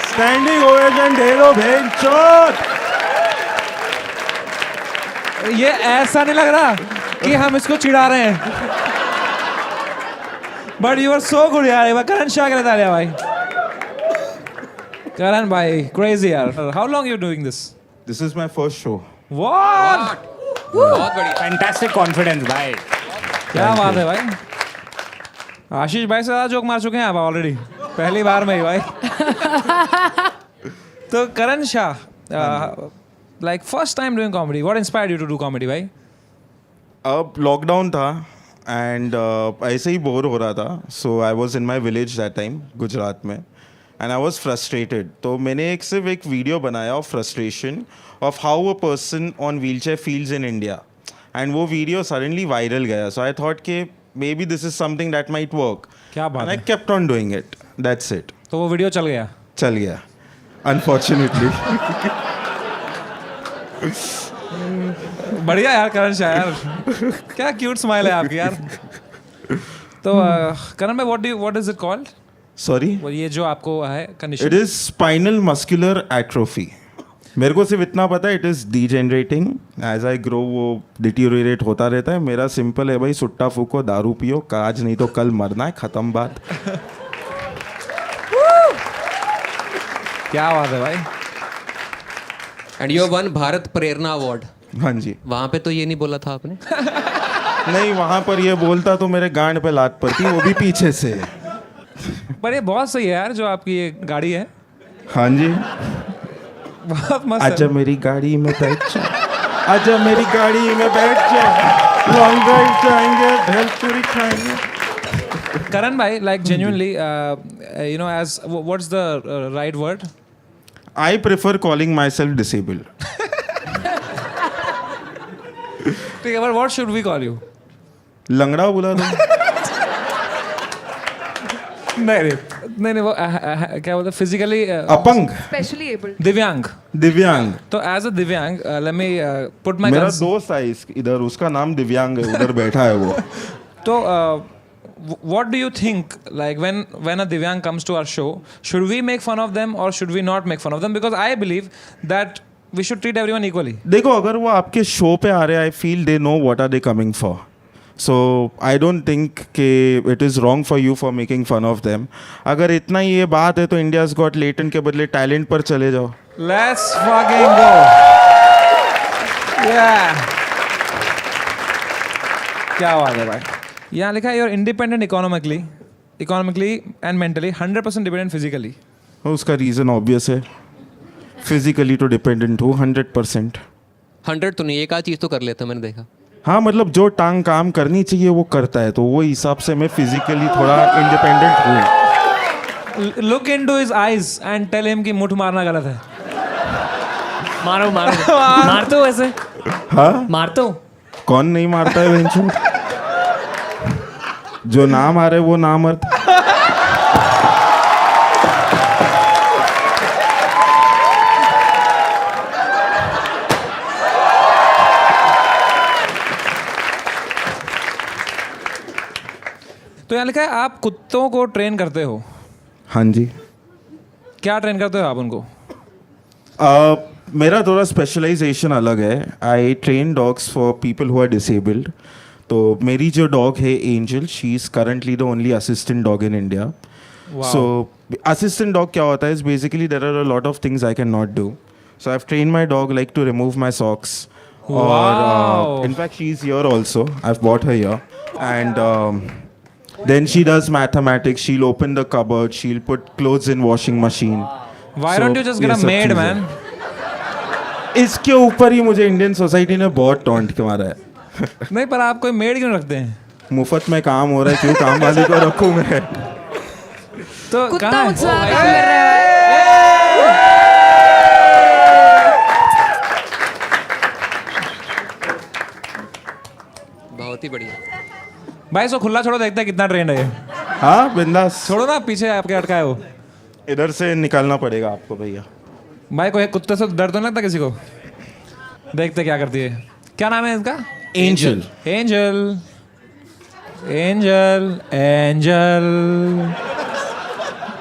स्टैंडिंग ओवेशन दे दो भेंचोद. ये ऐसा नहीं लग रहा कि हम इसको चिढ़ा रहे हैं. But you are so good यार. एक बार करण शाह के लिए तालियां भाई. करण भाई क्रेजी यार. How long you doing this? This is my first show. What? बहुत बढ़िया. फैंटास्टिक कॉन्फिडेंस भाई. क्या बात है भाई. आशीष भाई से ज़्यादा जोक मार चुके हैं आप ऑलरेडी, पहली बार में ही भाई. तो Karan Shah, like first time doing comedy, what inspired you to do comedy भाई? अब लॉकडाउन था एंड ऐसे ही बोर हो रहा था. So I was in my village that time, Gujarat में, एंड आई वॉज फ्रस्ट्रेटेड. तो मैंने सिर्फ एक वीडियो बनाया of frustration of how a person on wheel chair feels in India. And वो वीडियो सडनली वायरल गया. सो आई थॉट कि may be this is something that might work. क्या बात आई है. Kept on doing it. That's it. तो वो video चल गया. चल गया अनफॉर्चुनेटली. बढ़िया यार करण शाह यार. क्या क्यूट स्माइल है आपकी यार. तो करण भाई what is it called? Sorry. वो ये जो आपको है it condition. Is spinal muscular atrophy. मेरे को सिर्फ इतना पता है it is degenerating. As I grow वो डिटीरियोरेट होता रहता है. मेरा सिंपल है भाई, सुट्टा फूको, दारू पियो, आज नहीं तो कल मरना है, खत्म बात. क्या बात है भाई. And you one Bharat Prerna award. हाँ जी. वहाँ पे तो ये नहीं बोला था आपने. नहीं, वहां पर ये बोलता तो मेरे गांड पे लात पड़ती, वो भी पीछे से. पर ये बहुत सही है यार जो आपकी ये गाड़ी है. हाँ जी. बहुत मस्त आजा है. मेरी गाड़ी में बैठ जा, आजा मेरी गाड़ी में बैठ जा, लॉन्ग ड्राइव जाएंगे, भेलपुरी खाएंगे. Karan bhai, like genuinely, you know, as what's the right word? I prefer calling myself disabled. ठीक है, but what should we call you? लंगड़ा बोला तो. नहीं वो क्या बोलते फिजिकली अपंग. Specially abled. दिव्यांग. दिव्यांग. तो एज अ दिव्यांग लेट मी पुट माय मेरा दोस्त है इधर, उसका नाम दिव्यांग है, उधर बैठा है वो. तो what do you think, like when a divyang comes to our show, should we make fun of them or should we not make fun of them? Because I believe that we should treat everyone equally. देखो, अगर वो आपके show पे आ रहे हैं, I feel they know what are they coming for. So I don't think कि it is wrong for you for making fun of them. अगर इतना ही ये बात है तो इंडियाज गॉट लेटेंट के बदले टैलेंट पर चले जाओ. Let's fucking go. Yeah. क्या बात है भाई. यहाँ लिखा है you're independent economically and mentally, 100% dependent physically. उसका रीज़न ऑब्वियस है. फिजिकली तो डिपेंडेंट हूँ 100%. 100 तो नहीं, एक आध चीज़ तो कर लेता मैंने देखा. हाँ, मतलब जो टांग काम करनी चाहिए वो करता है, तो वो हिसाब से मैं फिजिकली थोड़ा इंडिपेंडेंट हूँ. Look into his eyes and tell him कि मुठ मारना गलत है. मारो मार तो वैसे. हाँ, मार तो. कौन नहीं मारता है बेंचू. जो ना मारे वो ना मर्द. तो यहाँ लिखा है आप कुत्तों को ट्रेन करते हो. हाँ जी. क्या ट्रेन करते हो आप उनको? मेरा थोड़ा स्पेशलाइजेशन अलग है. I train dogs for people who are disabled. तो मेरी जो डॉग है Angel, she is currently the only assistant dog in India. So assistant dog क्या होता है is basically there are a lot of things I can not do. So I have train my dog like to remove my socks. और in fact she is here also. I have bought her here. And then she does mathematics. She'll open the cupboard. She'll put clothes in washing machine. Why don't you just get a maid, man? इसके ऊपर ही मुझे Indian society ने बहुत taunt के मारा है. नहीं, पर आप कोई मेड क्यों रखते हैं? मुफ्त में काम हो रहा है, क्यों काम वाली को रखूं मैं. तो कुत्ता कहाँ मुझसे है? काम कर रहा है. बहुत ही बढ़िया. भाई सो खुला छोड़ो, देखते हैं कितना ट्रेंड है ये. हाँ, बिंदास. छोड़ो ना, पीछे आपके अटका है वो. इधर से निकलना पड़ेगा आपको भैया. भाई कोई कुत्ते से डर तो नहीं लगता किसी को? देखते क्या करती है. क्या नाम है इसका? एंजल. एंजल. एंजल. एंजल.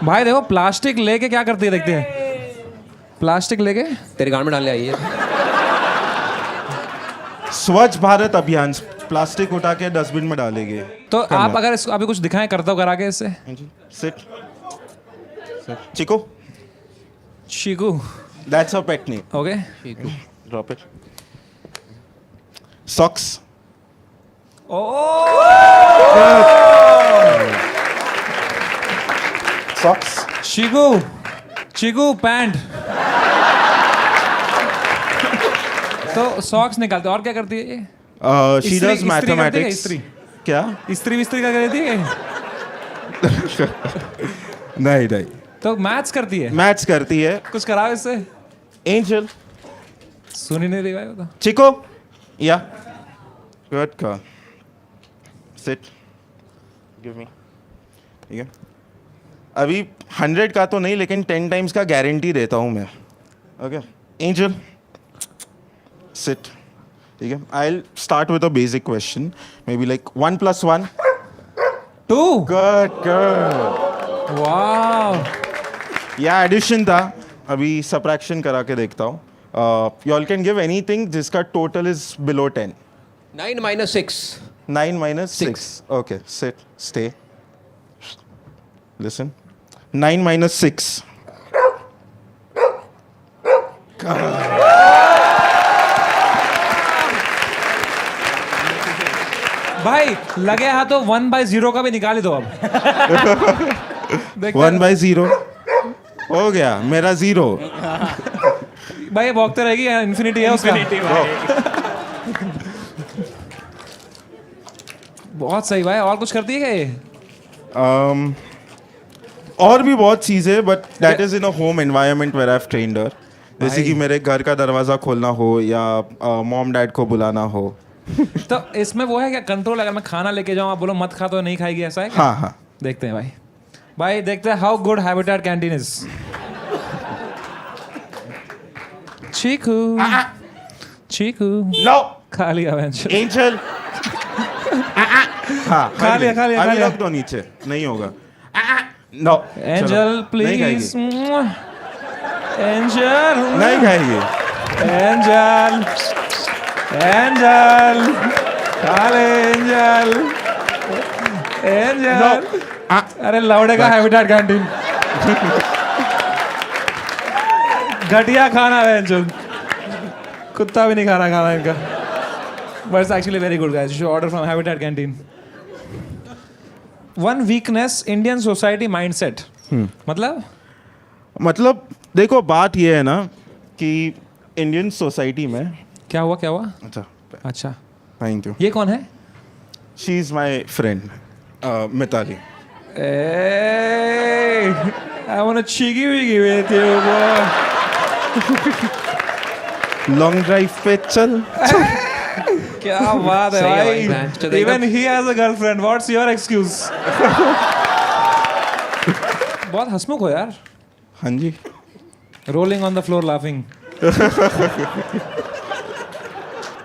भाई देखो प्लास्टिक लेके क्या करती है, देखते हैं. प्लास्टिक लेके तेरे गाँव में डालने आई है. स्वच्छ भारत अभियान. प्लास्टिक उठा के डस्टबिन में डालेंगे. तो आप अगर इसको अभी कुछ दिखाएं करता हो करा के इससे. सिट. चिको. शिकू. That's her pet name. Okay. Drop it. Socks. Socks. शिकू. शिकू पैंट. तो सॉक्स निकालते. और क्या करती है ये? She इस्त्री- does इस्त्री करती है, mathematics. इस्त्री. क्या? इस्त्री विस्त्री का करती है. नहीं नहीं. तो मैथ्स करती है. मैथ्स करती है. कुछ कराओ इससे. एंजल. सुन ही नहीं रही भाई वो तो. चिको. Yeah. Good call. Sit. Give me. ठीक है. अभी 100 का तो नहीं, लेकिन 10 टाइम्स का गारंटी देता हूँ मैं. ओके. Angel, sit. ठीक है. I will start with a basic question. Maybe like 1 + 1. 2. Good good. Wow. या एडिशन था. अभी सब्ट्रैक्शन करा के देखता हूँ. You all can give anything जिसका total is below 10. 9 - 6. 9 - 6. Okay, sit, stay. Listen. 9 - 6. भाई लगे हाथ तो 1/0 का भी निकाल ही दो अब. 1/0 हो गया मेरा 0. भाई ये भोगते रहेगी, इन्फिनिटी है उसका. बहुत सही भाई. और कुछ करती है क्या ये? और भी बहुत चीज़ें, but that is in a home environment where I have trained her. जैसे कि मेरे घर का दरवाज़ा खोलना हो या मॉम डैड को बुलाना हो. तो इसमें वो है क्या कंट्रोल? अगर मैं खाना लेके जाऊँ, आप बोलो मत खा, तो नहीं खाएगी, ऐसा है क्या? हाँ हाँ. देखते हैं भाई. भाई देखते हैं how good habitat canteen is. Chiku Chiku no. खा लिया वेंचर. एंजल. हाँ खा लिया, खा लिया, खा अभी लिया. रख दो नीचे. नहीं होगा. नो. Angel please. एंजल नहीं खाएगी. एंजल एंजल खा ले एंजल. एंजल. अरे लौड़े का हैबिटेट कैंटीन. घटिया खाना है एंजल. कुत्ता भी नहीं खा रहा खाना इनका. But it's actually very good guys. You should order from habitat canteen. One weakness Indian society mindset. मतलब देखो बात ये है ना कि इंडियन सोसाइटी में. क्या हुआ, क्या हुआ? अच्छा. अच्छा, थैंक यू. ये कौन है? She is my friend Mitali. I want a cheeky wiggy with you, boy. Long drive पे चल. क्या बात है सही है भाई. भाई, तो देखो. Even he has a girlfriend. What's your excuse? बहुत हंसमुख हो यार. हाँ जी. Rolling on the floor laughing.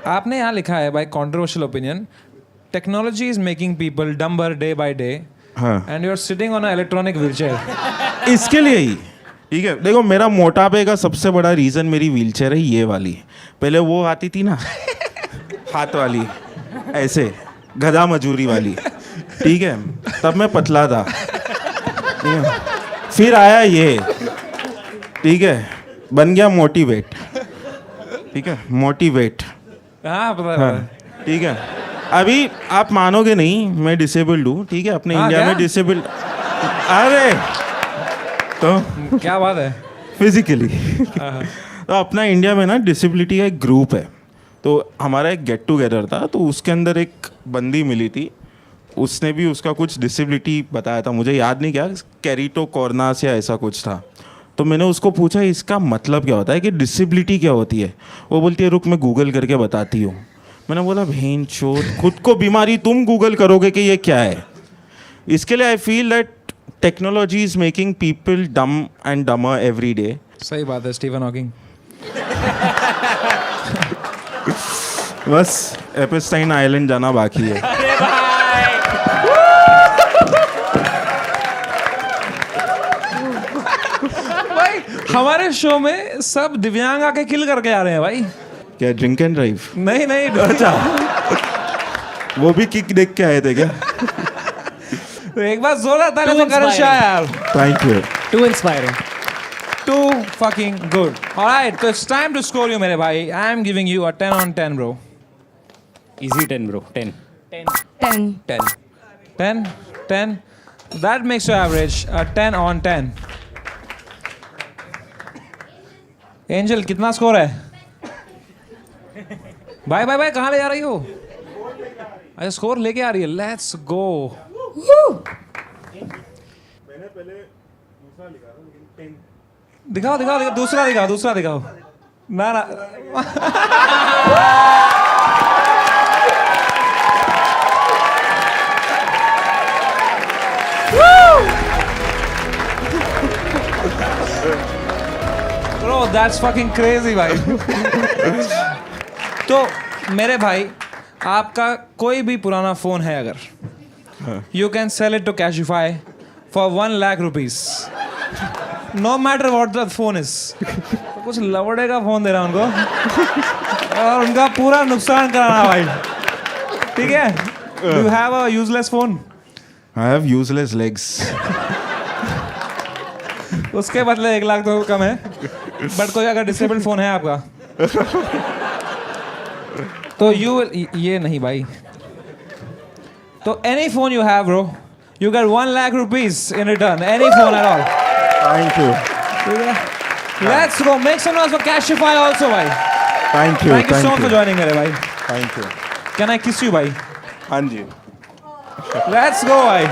आपने यहाँ लिखा है bye controversial opinion, technology is making people dumber day by day. हाँ. And you're sitting on an electronic wheelchair. इसके लिए ही. ठीक है. देखो मेरा मोटापे का सबसे बड़ा रीज़न मेरी व्हीलचेयर है ये वाली. पहले वो आती थी ना हाथ वाली, ऐसे गधा मजूरी वाली. ठीक है. तब मैं पतला था. ठीक है. फिर आया ये. ठीक है. बन गया मोटिवेट. ठीक है. मोटिवेट. हाँ पता है. ठीक है. अभी आप मानोगे नहीं, मैं डिसेबल्ड हूँ. ठीक है. अपने हाँ, इंडिया क्या? में डिसेबल्ड. अरे तो क्या बात है. फिजिकली. तो अपना इंडिया में ना डिसेबिलिटी का एक ग्रुप है. तो हमारा एक गेट टुगेदर था, तो उसके अंदर एक बंदी मिली थी. उसने भी उसका कुछ डिसेबिलिटी बताया था. मुझे याद नहीं क्या, कैरिटोकॉर्नास या ऐसा कुछ था. तो मैंने उसको पूछा इसका मतलब क्या होता है, कि डिसेबिलिटी क्या होती है. वो बोलती है रुक मैं गूगल करके बताती हूँ. मैंने बोला भेन चोद, खुद को बीमारी तुम गूगल करोगे कि ये क्या है. इसके लिए I feel that technology is making people dumb and dumber every day. सही बात है. Stephen Hawking. बस एपिस्टाइन आइलैंड जाना बाकी है. भाई हमारे शो में सब दिव्यांग आके किल करके आ रहे हैं भाई. क्या ड्रिंक एंड ड्राइव? नहीं नहीं. अच्छा. वो भी किक देख के आए थे क्या? तो एक बार जोरदार ताली Too तो करो inspiring. शायर. Thank you. Too inspiring. Too fucking good. Alright, so it's time to score you मेरे भाई. I am giving you a 10 on 10 bro. Easy 10, bro. 10. 10. 10. 10? 10? That makes your average a 10 on 10. Angel कितना score है? भाई भाई भाई कहाँ ले जा रही हो? अच्छा स्कोर लेके आ रही है. Let's go. दिखाओ दिखाओ दिखाओ. दूसरा दिखाओ. ना Bro, that's fucking crazy भाई. तो मेरे भाई, आपका कोई भी पुराना फोन है अगर, you can sell it to Cashify for 1 lakh rupees. No matter what the phone is. तो कुछ लवड़े का फोन दे रहा उनको और उनका पूरा नुकसान कराना भाई. ठीक है? Do you have a useless phone? I have useless legs. उसके बदले 1 लाख तो कम है. बट कोई अगर डिसेबल्ड फोन है आपका तो ये नहीं भाई. तो any phone you have, bro, you get 1 lakh rupees in return. Any phone at all. Thank you. Let's go. Make some noise for Cashify also, भाई. Thank you. Thank you so much for joining मेरे भाई. Thank you. Can I kiss you, भाई? हाँ जी. Let's go, भाई.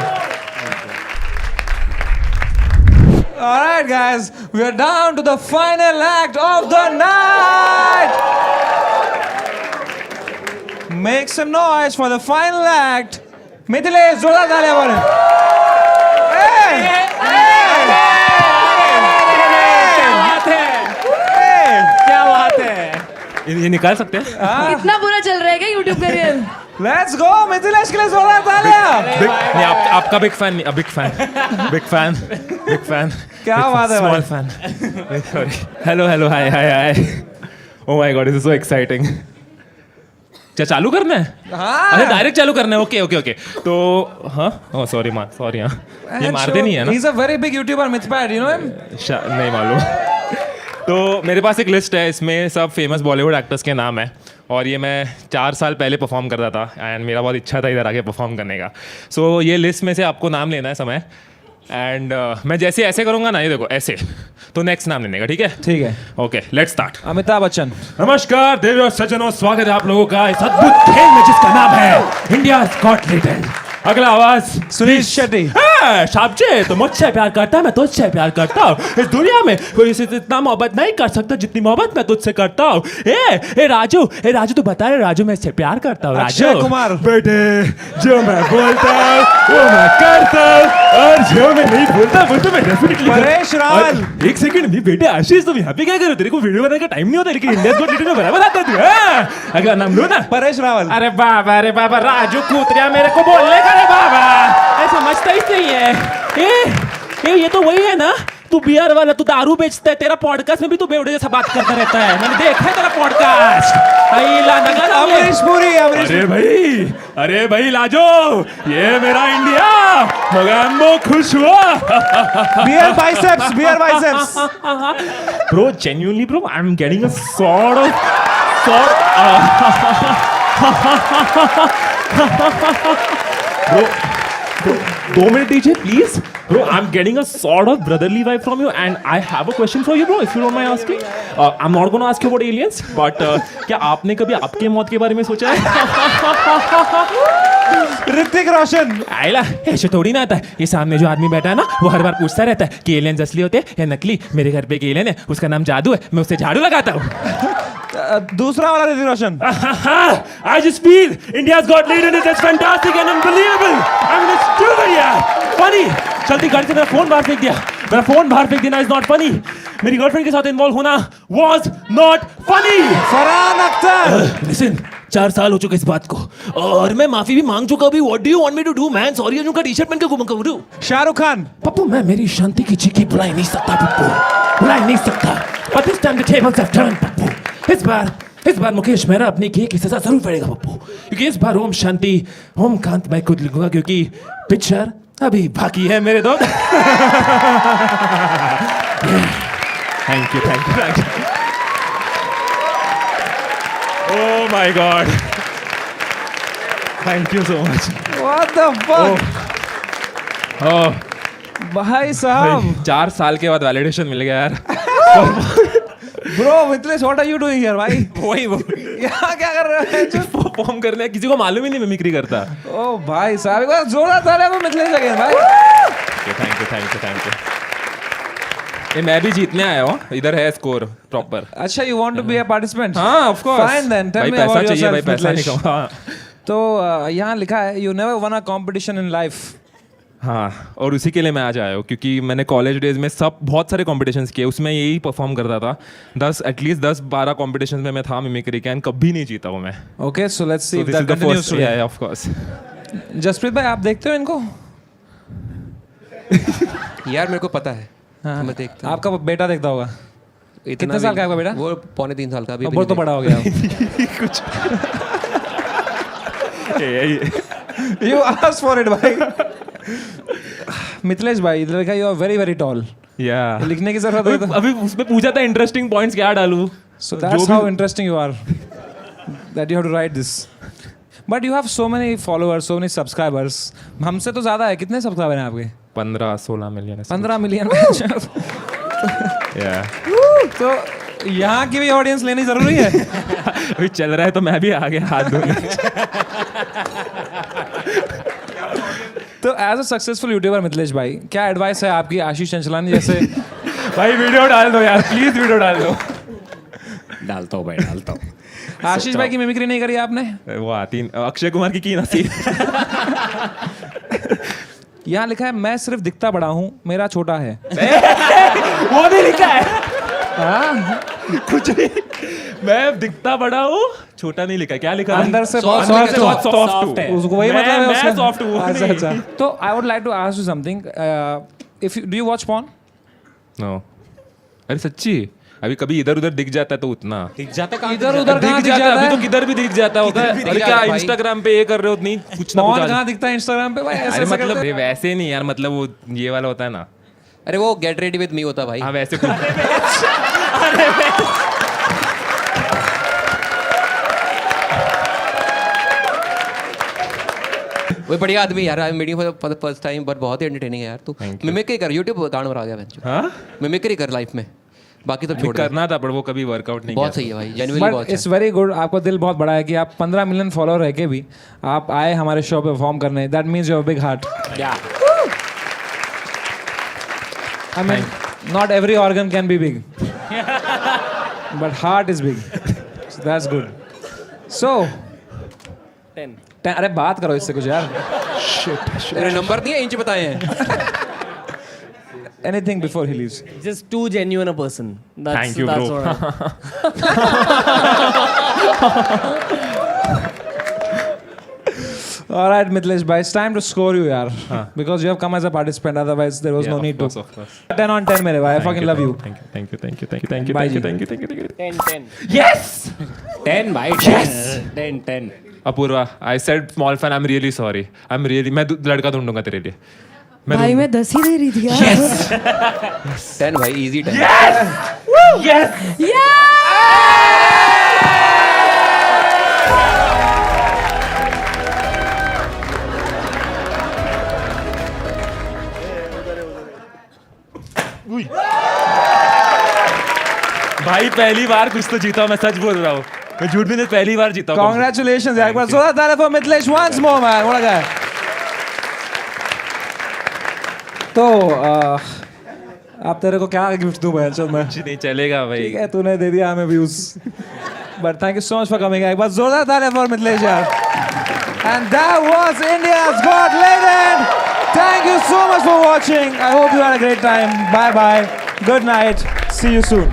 All right, guys, we are down to the final act of the night. Make some noise for the final act. Mithilesh, जोरदार तालियां मारें. क्या बात है. ये निकाल सकते हैं. कितना बुरा चल रहा है क्या YouTube career? Let's go, Mithilesh के लिए जोरदार तालियां. नहीं आपका बिग फैन नहीं, बिग फैन. क्या बात है भाई. Small fan. Sorry. Hello hi. Oh my God, this is so exciting. क्या चालू करना है? हाँ. अरे डायरेक्ट चालू करना है. ओके. तो हाँ, ओह सॉरी हाँ. ये मारते नहीं है ना? He's a very big YouTuber, Mythpad, you know him? नहीं मालूम. तो मेरे पास एक लिस्ट है, इसमें सब फेमस बॉलीवुड एक्टर्स के नाम है और ये मैं 4 साल पहले परफॉर्म करता था एंड मेरा बहुत इच्छा था इधर आके परफॉर्म करने का. सो ये लिस्ट में से आपको नाम लेना है समय एंड मैं जैसे ऐसे करूँगा ना, ये देखो ऐसे, तो नेक्स्ट नाम लेने का. ठीक है? ठीक है. Okay, let's start. Amitabh Bachchan. नमस्कार देवी और सज्जनों, स्वागत है आप लोगों का इस अद्भुत खेल में जिसका नाम है इंडिया गॉट टैलेंट. अगला आवाज सुनील शेट्टी. शाबचे, तो मुझसे प्यार करता है, मैं तुझसे प्यार करता हूँ. इस दुनिया में कोई इसे इतना मोहब्बत नहीं कर सकता जितनी मोहब्बत मैं तुझसे करता हूँ. ए राजू, तू बता रहे राजू, मैं इससे प्यार करता हूँ. राजू अक्षय कुमार. बेटे, जो मैं बोलता हूँ वो मैं करता हूँ और जो मैं नहीं बोलता वो तो मैं डेफिनेटली. परेश रावल. एक सेकंड भी बेटे, आशीष तुम यहाँ पे क्या कर रहे हो? तेरे को वीडियो बनाने का टाइम नहीं होता, लेकिन इंडिया गॉट टैलेंट में बराबर आता है तू. अगला नाम लो ना. परेश रावल. अरे बाबा राजू कूतरिया मेरे को बोलने का. रे बाबा, समझता ही नहीं है. ये तो वही है ना, तू बियर वाला, तू दारू बेचता है. तेरा पॉडकास्ट में भी तू बेवड़े जैसा बात करता रहता है. मैंने देखा है तेरा पॉडकास्ट. अमरीश पुरी. अरे भाई लाजो, ये मेरा इंडिया, मोगैम्बो खुश हुआ. Beer Biceps. Bro, genuinely bro, I'm getting a sort bro, 2 minute DJ please. Bro, I'm getting a sort of brotherly vibe from you and I have a question for you bro, if you don't mind asking. I'm not going to ask you about aliens, but क्या आपने कभी आपके मौत के बारे में सोचा है? ऋतिक रोशन. आइला, ऐसे थोड़ी ना आता है. ये सामने जो आदमी बैठा है ना, वो हर बार पूछता रहता है कि एलियंस असली होते हैं या नकली. मेरे घर पे एक एलियन है, उसका नाम जादू है, मैं उससे झाड़ू लगाता हूँ. दूसरा वाला Hrithik Roshan. I just feel India's got leader is just fantastic and unbelievable. I mean it's too good यार. Funny. चलती गाड़ी से मेरा फोन बाहर फेंक दिया. Is not funny. मेरी गर्लफ्रेंड के साथ इन्वॉल्व होना was not funny. Farhan Akhtar. Listen, 4 साल हो चुके इस बात को और मैं माफी भी मांग चुका भी. What do you want me to do man? Sorry, अनुका टी-शर्ट पहन के घूमूं. शाहरुख खान. पप्पू, मैं मेरी शांति की चीखी बुला नहीं सकता पप्पू, बुला नहीं सकता. But this time the tables have turned Pappu. इस बार मुकेश मेहरा अपनी की सजा जरूर पड़ेगा पप्पू, क्योंकि इस बार ओम शांति ओम कांत मैं खुद लिखूंगा, क्योंकि पिक्चर अभी बाकी है मेरे दोस्त. Thank you. Oh my God, thank you so much. What the fuck? भाई साहब, 4 साल के बाद वैलिडेशन मिल गया यार. Bro Mithilesh, what are you doing here भाई? वही यहाँ क्या कर रहे हैं? परफॉर्म करने, किसी को मालूम ही नहीं मिमिक्री करता. ओ भाई साहब, एक बार जोरदार तालियां वो मिथिलेश अगेन भाई. Thank you. ये मैं भी जीतने आया हूँ, इधर है स्कोर प्रॉपर. अच्छा, you want to be a participant? हाँ, of course. Fine then, tell me पैसा अबाउट चाहिए भाई, योरसेल्फ पैसा नहीं. तो यहाँ लिखा है, you never won a competition in life. हाँ, और उसी के लिए मैं आज आया हूँ क्योंकि मैंने कॉलेज डेज में सब बहुत सारे कॉम्पिटिशन्स किए, उसमें यही परफॉर्म करता था। एटलीस्ट 10-12 कॉम्पिटिशन्स में मैं था मिमिक्री के, एंड कभी नहीं जीता हूँ मैं। Okay, so let's see if this that is the continues first, today. या ऑफ कोर्स। जसप्रीत भाई, आप देखते हो इनको? यार मेरे को पता है, हाँ, मैं देखता हूँ। आपका बेटा देखता होगा। इतना कितने साल भी- का है आपका बेटा? वो 2.5 साल का अभी। बहुत तो बड़ा हो गया। कुछ You asked for it, भाई। मिथिलेश भाई, इधर देखा, you are very very tall. या लिखने की जरूरत है तो। अभी उसमें पूछा था इंटरेस्टिंग पॉइंट्स क्या डालूं, So that's how interesting you are. That you have to write this. But you have so many followers, so many subscribers. हमसे तो ज्यादा है। कितने सब्सक्राइबर हैं आपके? 15-16 मिलियन। 15 मिलियन। या तो यहाँ की भी ऑडियंस लेनी जरूरी है। अभी चल रहा है तो मैं भी आगे हाथ धोने। तो as a successful YouTuber Mithilesh भाई, क्या एडवाइस है आपकी आशीष चंचलानी जैसे? भाई वीडियो डाल दो यार, प्लीज वीडियो डाल दो। डालता हूँ भाई, डालता हूँ। आशीष भाई की मिमिक्री नहीं करी आपने? वो आती, अक्षय कुमार की ना थी। यहाँ लिखा है, मैं सिर्फ दिखता बड़ा हूँ, मेरा छोटा है। वो नहीं लिखा है। कुछ नहीं, मैं दिखता बड़ा हूँ, छोटा नहीं लिखा। क्या लिखा? अंदर से Soft बहुत है, सॉफ्ट soft हूँ। उसको वही मतलब है मैं उसका। soft हूँ, वो अच्छा नहीं। अच्छा। तो I would like to ask you something, if do you watch porn? No, अरे सच्ची, अभी कभी इधर उधर दिख जाता है तो उतना इधर उधर कहाँ दिख है, जाता अभी है? तो किधर भी दिख जाता होता है। अरे क्या भाई। इंस्टाग्राम पे ये कर रहे हो? नहीं, कुछ ना पॉर्न कुछ कहाँ दिखता है इंस्टाग्राम पे भाई? ऐसे अरे ऐसे मतलब करते हैं। वैसे नहीं यार, मतलब वो ये वाला होता है ना। अरे वो गेट रेडी विद मी होता भाई। हाँ वैसे कुछ। वो बढ़िया आदमी यार, I am meeting for the first time, but बहुत ही एंटरटेनिंग है यार। तू मिमिक्री कर, यूट्यूब गांड बना गया बच्चों। हाँ, मिमिक्री कर लाइफ में, बाकी सब छोड़ दे। करना था पर वो कभी वर्कआउट नहीं बहुत किया। सही है भाई, जेन्युइनली बहुत बट इट्स वेरी गुड, आपका दिल बहुत बड़ा है कि आप 15 मिलियन फॉलोअर रह के भी आप आए हमारे शो पे परफॉर्म करने। That means you have big heart. I mean, not every organ can be big, but heart is big. That's good. So 10। अरे बात करो इससे कुछ यार। तेरे नंबर नहीं है, इंच बताए हैं। Anything before he leaves. Just too genuine a person. Thank you, bro. All right, Mithilesh bhai, it's time to score you, yaar. Because you have come as a participant. Otherwise, there was no need to. Of course. 10 on 10, mere bhai. I fucking love you. Thank you. Bye, Thank ji. you. 10. Yes. 10 भाई, 10. Apoorva, I said small fan. I'm really sorry. मैं लड़का ढूंढूंगा तेरे लिए। भाई मैं 10 ही दे रही थी यार। 10 भाई, इजी 10। भाई पहली बार कुछ तो जीता हूं, मैं सच बोल रहा हूँ, मैं झूठ भी नहीं, पहली बार जीता हूं। Congratulations, yaar. But so that for Mithilesh once more, man. What a guy. तो आप तेरे को क्या गिफ्ट दूं भाई? चल मैं, कुछ नहीं चलेगा भाई। ठीक है, तूने दे दिया हमें views. But thank you so much for coming. एक बार जोरदार तालियां फॉर मिथिलेश यार। And that was India's Got Legend. Thank you so much for watching. I hope you had a great time. Bye bye, good night, see you soon.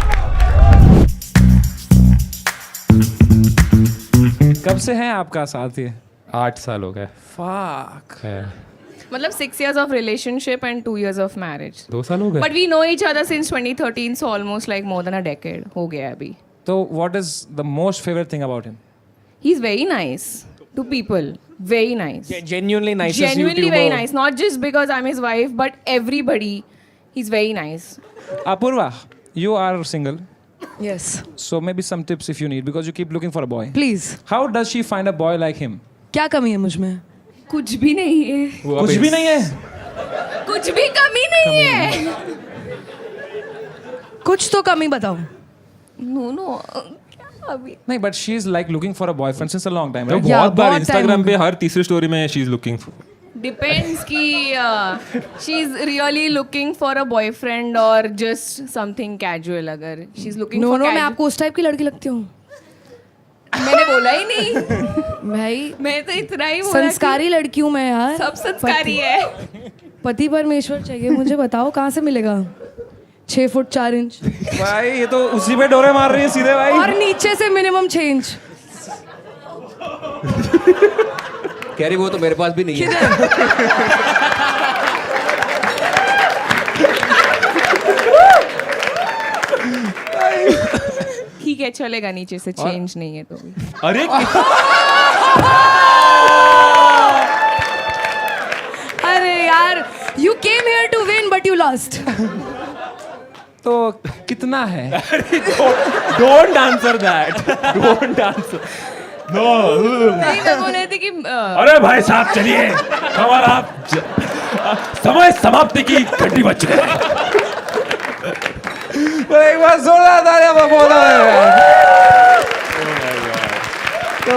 कब से हैं आपका साथ ये? 8 साल हो गए। Fuck. मतलब 6 years of relationship and 2 years of marriage. 2 साल हो गए। But we know each other since 2013, so almost like more than a decade हो गया है अभी. So what is the most favorite thing about him? He's very nice to people. Very nice. Genuinely nicest Genuinely YouTuber. very nice. Not just because I'm his wife, but everybody. He's very nice. Apurva, you are single. Yes. So maybe some tips if you need, because you keep looking for a boy. Please. How does she find a boy like him? क्या कमी है मुझ में? कुछ भी नहीं है. कुछ भी नहीं है. कुछ भी कमी नहीं है. कुछ तो कमी बताओ. No. अभी. नहीं, but she's like looking for a boyfriend since a long time, तो right? बहुत बार बहुत इंस्टाग्राम time पे हर तीसरी स्टोरी में शी इज लुकिंग। Depends कि she's really looking for a boyfriend or just something casual. अगर she's looking No, for मैं आपको उस टाइप की लड़की लगती हूँ. मैंने बोला ही नहीं. भाई मैं तो इतना ही बोला कि संस्कारी लड़की हूँ मैं यार. सब संस्कारी है. पति परमेश्वर चाहिए मुझे, बताओ कहाँ से मिलेगा? 6 फुट 4 इंच भाई ये तो उसी पे डोरे मार रही है सीधे भाई। और नीचे से मिनिमम 6 इंच। कह रही वो तो मेरे पास भी नहीं है। ठीक है चलेगा, नीचे से चेंज नहीं है तो। अरे अरे यार, you came here to win but you lost. तो कितना है? Don't answer that, don't answer. No नहीं मैं बोल रही थी कि अरे भाई साहब चलिए, हमारा समय समाप्ति की घंटी बज चुकी है। तो एक बार जोरदार तालियां बोलो यार। तो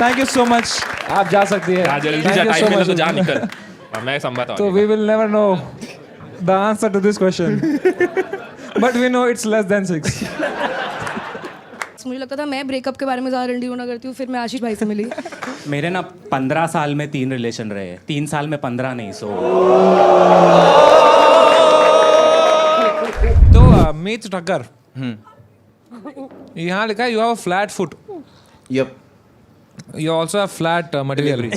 थैंक यू सो मच, आप जा सकती है। जल्दी जा, टाइम मिला तो जा निकल। मैं संभालता हूँ। तो we will never know the answer to this question, but we know it's less than 6। मुझे लगता था मैं ब्रेकअप के बारे में ज़्यादा रंडी होना करती हूँ, फिर मैं आशीष भाई से मिली। मेरे ना 15 साल में 3 रिलेशन रहे, 3 साल में 15 नहीं। सो तो मीत ठक्कर, यहाँ लिखा है you have a flat foot. Yup. You also have flat material.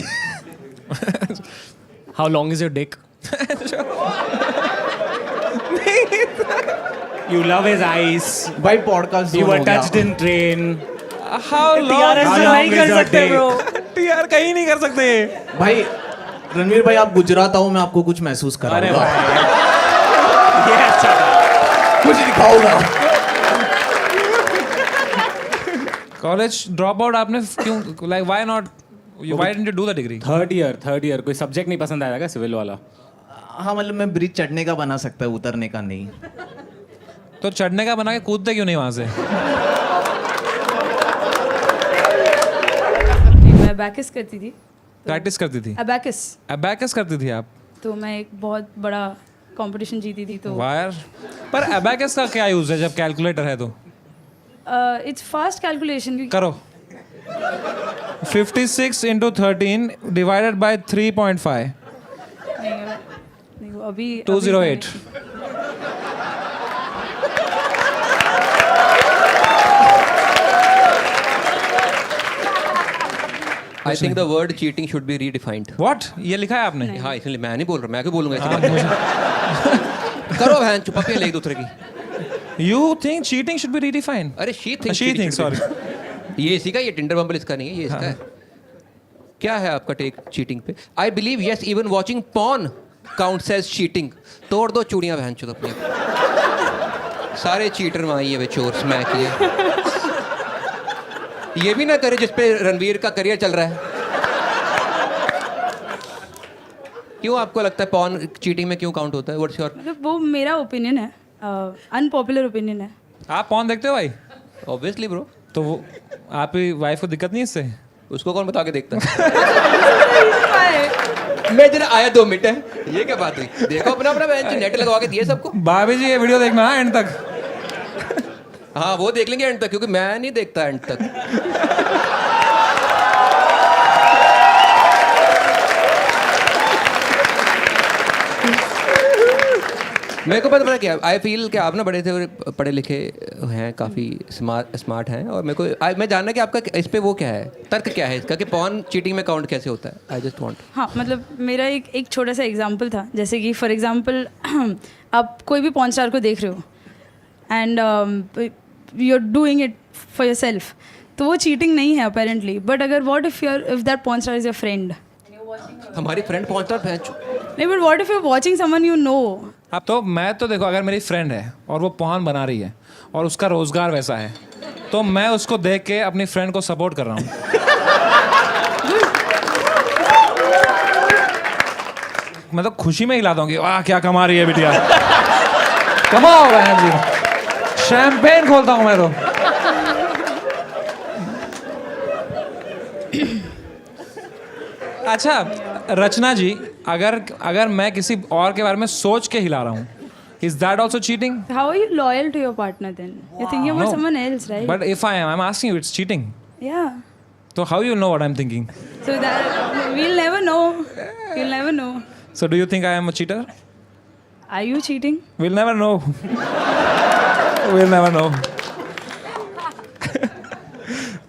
How long is your dick? you love his eyes. भाई podcast You were touched in train. How long? नहीं कर सकते bro. यार कहीं नहीं कर सकते। भाई रणवीर भाई, आप गुजरात आओ, मैं आपको कुछ महसूस अरे कराऊंगा। भाई ये अच्छा था। कुछ दिखाऊंगा। कॉलेज ड्रॉप आउट आपने क्यों? Like why not? Why didn't you do the degree? Third year कोई सब्जेक्ट नहीं पसंद आया क्या सिविल वाला? हाँ मतलब मैं ब्रिज चढ़ने का बना सकता है, उतरने का नहीं। तो चढ़ने का बना के कूदते क्यों नहीं वहां से? मैं अबैकस करती थी। प्रैक्टिस करती थी? अबैकस करती थी आप? तो मैं एक बहुत बड़ा कंपटीशन जीती थी। तो वायर पर अबैकस का क्या यूज है जब कैलकुलेटर है तो? It's fast calculation. करो 56 into 13 divided by 3.5 नहीं वो अभी 208। I think the word cheating should be redefined. What? ये लिखा है आपने? हाँ इसलिए मैं नहीं बोल रहा, मैं क्यों बोलूँगा ऐसे? करो बहन चुपके ले एक दूसरे की। You think cheating should be redefined? अरे she thinks sorry। ये इसी का, ये टिंडर बम्बल इसका नहीं है, ये इसका है। क्या है आपका टेक चीटिंग पे? I believe yes even watching porn counts as cheating. तोड़ दो चूड़ियां बहन चुद अपनी। सारे चीटर वहाँ है वे चोर स्मैक ये भी ना करे जिसपे रणवीर का करियर चल रहा है। क्यों आपको लगता है पॉर्न चीटिंग में क्यों काउंट होता है? What's your? मतलब वो मेरा ओपिनियन है, अनपॉपुलर ओपिनियन है। आप पॉर्न देखते हो भाई? Obviously bro. तो वो आपकी वाइफ को दिक्कत नहीं है इससे? उसको कौन बता के देखता है? मैं जरा आया 2 मिनट है, ये क्या बात हुई? देखो अपना अपना नेट लगवा के दिए सबको। भाभी जी ये वीडियो देखना है एंड तक। हाँ वो देख लेंगे एंड तक, क्योंकि मैं नहीं देखता एंड तक। मेरे को पता क्या, आई फील कि आप ना बड़े थे, पढ़े लिखे हैं, काफ़ी स्मार्ट हैं, और मेरे को मैं जानना कि आपका इस पे वो क्या है, तर्क क्या है इसका कि पॉर्न चीटिंग में काउंट कैसे होता है? I just want. हाँ मतलब मेरा एक छोटा सा एग्जांपल था, जैसे कि फॉर एग्जांपल आप कोई भी पॉर्न स्टार को देख रहे हो and you are doing it for yourself, तो वो चीटिंग नहीं है अपेरेंटली। बट अगर what if that porn star is your friend? हमारी फ्रेंड पॉर्न स्टार नहीं, but what if you are watching someone you know? अब तो मैं तो देखो, अगर मेरी फ्रेंड है और वो पॉर्न बना रही है और उसका रोजगार वैसा है, तो मैं उसको देख के अपनी फ्रेंड को सपोर्ट कर रहा हूँ। मैं तो खुशी में हिला दूंगी, वाह क्या कमा रही है बिटिया। कमाओ बहन जी, शैंपेन खोलता हूँ मैं तो। अच्छा रचना जी, अगर मैं किसी और के बारे में सोच के हिला रहा हूँ, is that also cheating? How are you loyal to your partner then? You're thinking about someone else, right? But if I'm asking you, it's cheating. Yeah. So how you know what I'm thinking? So that we'll never know. You'll never know. So do you think I am a cheater? Are you cheating? We'll never know. We'll never know.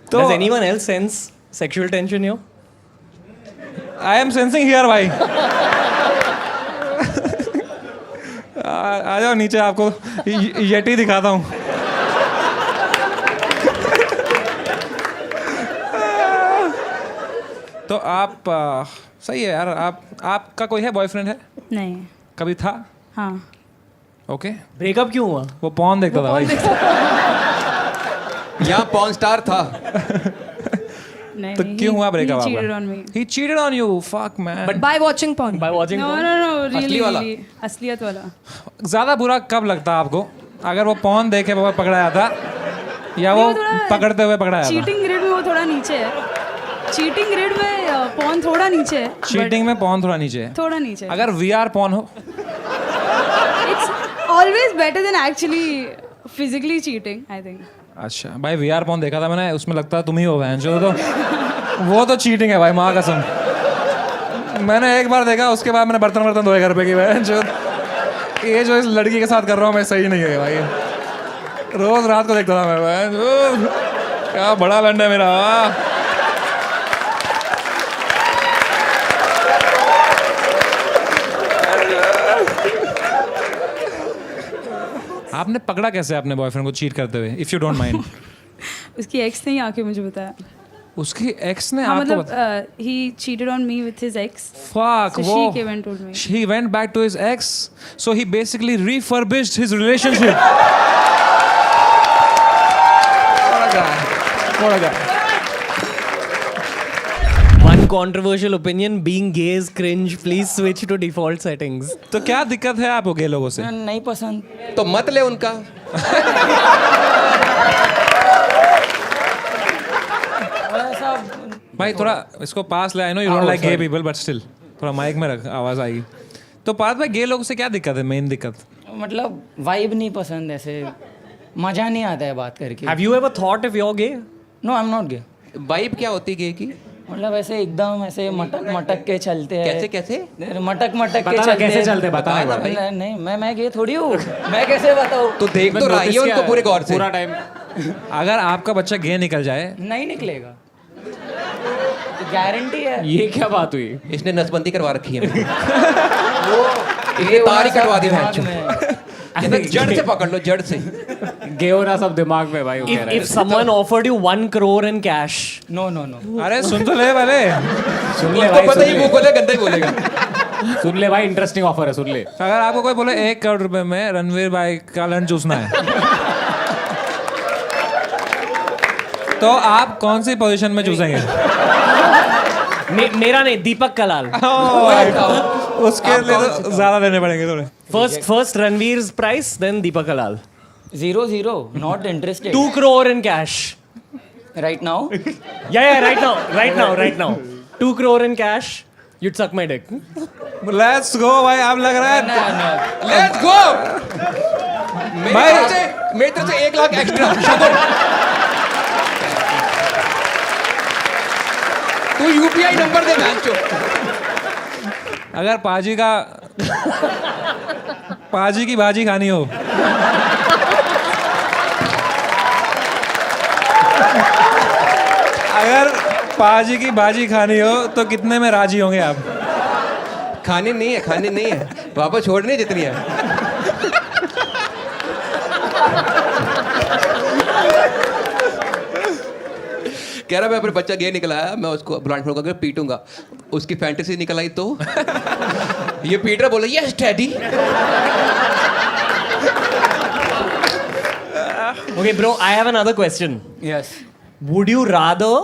Does anyone else sense sexual tension here? I am sensing here भाई. आ जाओ नीचे, आपको Yeti दिखाता हूँ. तो आप सही है यार. आपका कोई है, बॉयफ्रेंड है? नहीं. कभी था? हाँ. ओके. ब्रेकअप क्यों हुआ? वो पॉन देखता था भाई. यहाँ पॉन स्टार था. नहीं. तो क्यों हुआ ब्रेकअप He आपका? cheated on me. He cheated on you. Fuck man. But by watching porn. By watching No, porn? no, no. असली Really, वाला? really. असलियत वाला. ज्यादा बुरा कब लगता आपको? अगर वो पॉन देखे वो पकड़ा जाता, या वो नहीं, वो थोड़ा पकड़ते हुए पकड़ा जाता? चीटिंग ग्रेड में वो थोड़ा नीचे है. चीटिंग ग्रेड में पॉन थोड़ा नीचे है. चीटिंग में पॉन थोड़ा नीचे है. थोड़ा नीचे. अगर VR पॉन हो? It's always better than actually physically cheating, I think. अच्छा भाई, VR पॉन देखा था मैंने, उसमें लगता है तुम ही हो बहन जो. तो वो तो चीटिंग है भाई, माँ कसम. मैंने एक बार देखा, उसके बाद मैंने बर्तन धोए घर पे की बहन जो. ये जो इस लड़की के साथ कर रहा हूँ मैं, सही नहीं है भाई. रोज रात को देखता था मैं बहन जो. क्या बड़ा लंड है मेरा. आपने पकड़ा कैसे अपने बॉयफ्रेंड को चीट करते हुए, इफ यू डोंट माइंड? उसकी एक्स ने ही आके मुझे बताया. उसकी एक्स ने हाँ, आपको मतलब he cheated on me with his ex. Fuck, So वो she came and told me. He went back to his ex, so he basically refurbished his relationship. What a guy. What a guy. One controversial opinion: being gay is cringe. Please switch to default settings. तो क्या दिक्कत है आपको गए लोगों से? नहीं पसंद. तो मत ले उनका. भाई थोड़ा इसको पास ले. I know you don't like gay people, but still थोड़ा माइक में रख, आवाज आएगी. तो पास भाई, गे लोगों से क्या दिक्कत है? मेन दिक्कत मतलब वाइब नहीं पसंद, ऐसे मजा नहीं आता है बात करके. Have you ever thought if you're gay? No, I am not gay. Vibe क्या होती गे की? मतलब ऐसे एकदम ऐसे मटक मटक के चलते हैं. कैसे कैसे? मटक मटक के बता चलते कैसे हैं. चलते, बता ना भाई. नहीं, मैं गे थोड़ी हूँ. मैं कैसे बताऊँ? तो देख तो रही है उनको पूरे गौर से. पूरा टाइम. अगर आपका बच्चा गे निकल जाए, नहीं निकलेगा, गारंटी है. ये क्या बात हुई? इसने नसबंदी करवा रखी है. इसने तार ही कटवा दी दिमाग है. में. जड़ से पकड़ लो, जड़ से. गे होना सब दिमाग में भाई. वो कह रहा है. If someone offered you 1 crore in cash, no no no. अरे सुन तो ले पहले. सुन ले उसको भाई, पता सुन ही ले. मुंह खोले गंदा ही बोलेगा. सुन ले भाई, इंटरेस्टिंग ऑफर है, सुन ले. अगर आपको कोई बोले 1 करोड़ रुपए में रणवीर भाई का लंच चूसना है, तो आप कौन सी पोजीशन में चूसेंगे? मेरा नहीं, दीपक कलाल. उसके लिए तो ज्यादा देने पड़ेंगे थोड़े. First Ranveer's price, then Deepak Kalal. 0 not interested. 2 crore in cash. Right now. Yeah, right now. 2 crore in cash. You'd suck my dick. Let's go भाई. आप लग रहा है लेट्स गो. भाई. मेरी तरफ से 1 लाख एक्स्ट्रा. तू यूपीआई नंबर दे मैच. अगर पाजी की भाजी खानी हो, अगर पाजी की भाजी खानी हो तो कितने में राजी होंगे आप? खाने नहीं है. वापस छोड़नी जितनी है. कह रहा मैं अपने बच्चा गे निकला है, मैं उसको ब्लाइंड फोल्ड करके पीटूंगा. उसकी फैंटेसी निकल आई तो ये पीट रहा, बोला yes daddy. Okay, bro, I have another question. Yes. Would you rather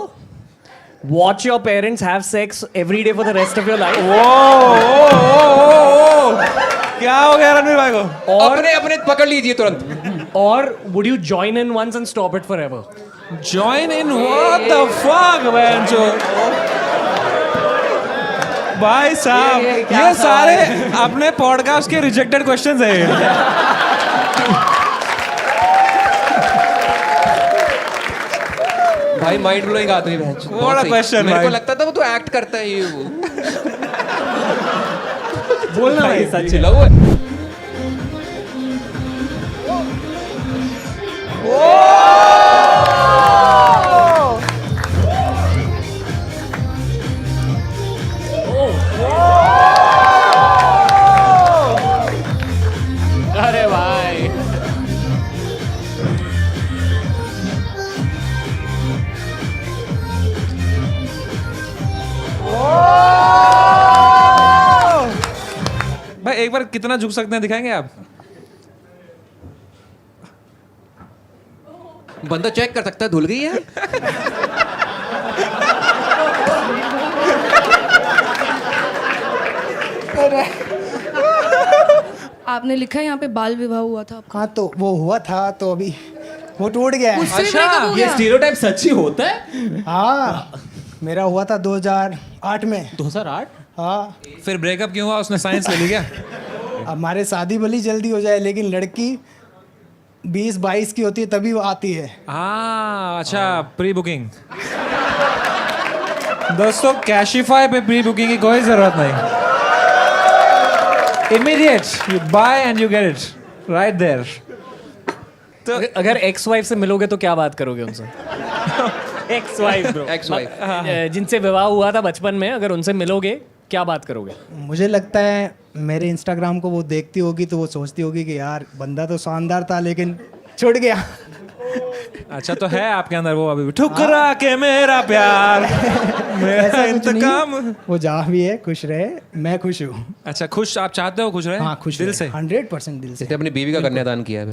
watch your parents have sex every day for the rest of your life? क्या हो गया रणवीर भाई को? अपने पकड़ लीजिए तुरंत. Or would you join in once and stop it forever? Join in? What the fuck man? भाई साहब, ये सारे अपने पॉडकास्ट के रिजेक्टेड क्वेश्चंस हैं. भाई माइंड ब्लोइंग आदमी है. What a question, मेरे को भाई. लगता था वो तो एक्ट करता है ये वो. बोलना भाई सच है। लव है। अरे भाई भाई एक बार कितना झुक सकते हैं दिखाएंगे आप? बंदा चेक कर सकता है, धुल गई है। आपने लिखा है यहाँ पे बाल विवाह हुआ था आपका। हाँ तो वो हुआ था तो अभी वो टूट गया है। उससे भी breakup हो ये गया? स्टीरियोटाइप सच ही होता है? हाँ मेरा हुआ था 2008 में। 2008? हाँ फिर ब्रेकअप क्यों हुआ? उसने साइंस ले ली क्या? हमारे शादी भली जल्दी हो जाए लेकिन लड़की 20-22 की होती है तभी वो आती है। हाँ अच्छा, प्री बुकिंग। दोस्तों कैशिफाई पे प्री बुकिंग की कोई जरूरत नहीं। Immediate you buy and you get it right there. तो अगर एक्स वाइफ से मिलोगे तो क्या बात करोगे उनसे? Ex wife bro, ex wife जिनसे विवाह हुआ था बचपन में, अगर उनसे मिलोगे क्या बात करोगे? मुझे लगता है मेरे इंस्टाग्राम को वो देखती होगी तो वो सोचती होगी कि यार बंदा तो शानदार था लेकिन छूट गया। अच्छा तो है आपके अंदर वो अभी भी ठुकरा के मेरा प्यार मेरा ऐसा कुछ नहीं, इंतकाम। वो जहाँ भी है खुश रहे, मैं खुश हूँ। अच्छा खुश आप चाहते हो खुश रहे? हाँ खुश दिल से। 100% दिल से। इसने अपनी बीवी का कन्यादान किया है।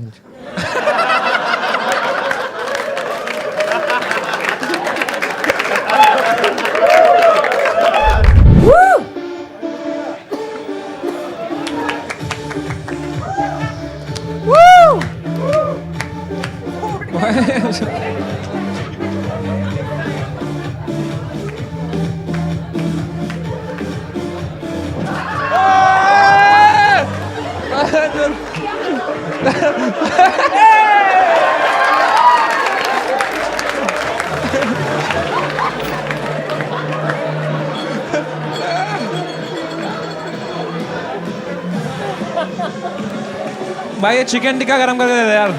भाई ये चिकन टिक्का गरम करके दे दे यार।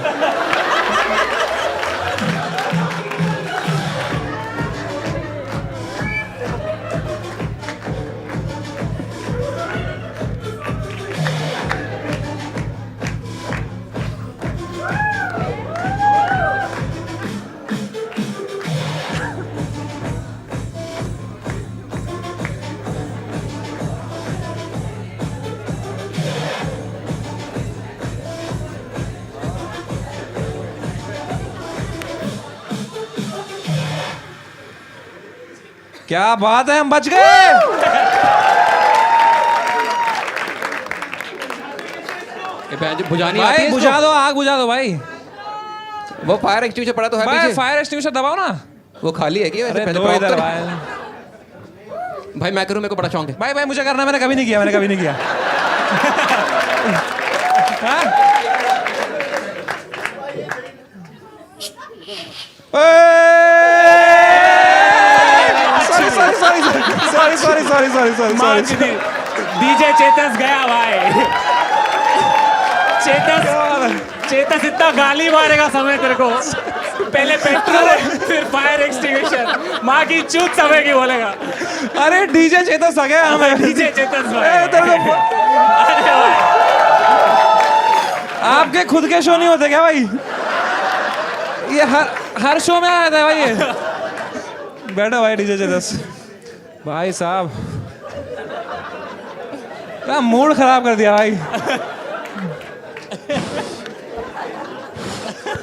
क्या बात है, हम बच गए। बुझानी आती भाई है इसको? बुझा दो, आग बुझा दो भाई। वो फायर एक्सटिंग्विशर पड़ा तो है भाई पीछे। फायर एक्सटिंग्विशर दबाओ ना। वो खाली है क्या? वैसे अरे पहले दो प्रॉप इधर तो भाई। भाई मैं करूं, मेरे को बड़ा शौक है। भाई भाई मुझे करना, मैंने कभी नहीं किया, मैंने कभी नहीं किया। हाँ? सॉरी। डीजे चेतस गया भाई। चेतस इतना गाली मारेगा समय तेरे को। पहले पेट्रोल फिर फायर एक्सटिंग्विशर, माँ की चूत समय की बोलेगा। अरे डीजे चेतस आ गया हमें। डीजे चेतस भाई। अरे भाई आपके खुद के शो नहीं होते क्या भाई? ये हर शो में आया था भाई ये। बैठो भाई डीजे चेतस भाई साहब, क्या मूड खराब कर दिया भाई।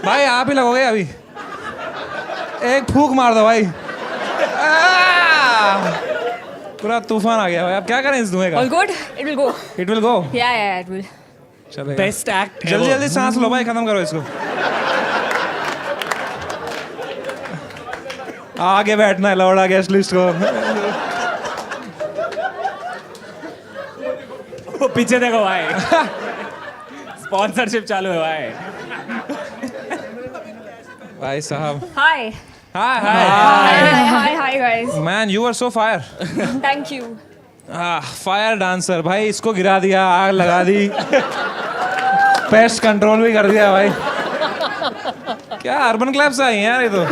भाई आप ही लगोगे अभी, एक फूक मार दो भाई। पूरा तूफान आ गया भाई। अब क्या करें इस धुएं का? All good? It will go. It will go. Yeah, it will. चलेगा। बेस्ट एक्ट जल्दी जल्दी सांस लो भाई, खत्म करो इसको। आगे बैठना है लौड़ा गेस्ट लिस्ट को। वो पीछे देखो भाई। स्पॉन्सरशिप चालू है भाई। भाई साहब। Hi. Hi Hi, hi guys. Man, you are so fire. Thank you. Fire dancer भाई, इसको गिरा दिया, आग लगा दी, पेस्ट कंट्रोल भी कर दिया भाई। क्या अर्बन क्लब से आई हैं यार ये तो।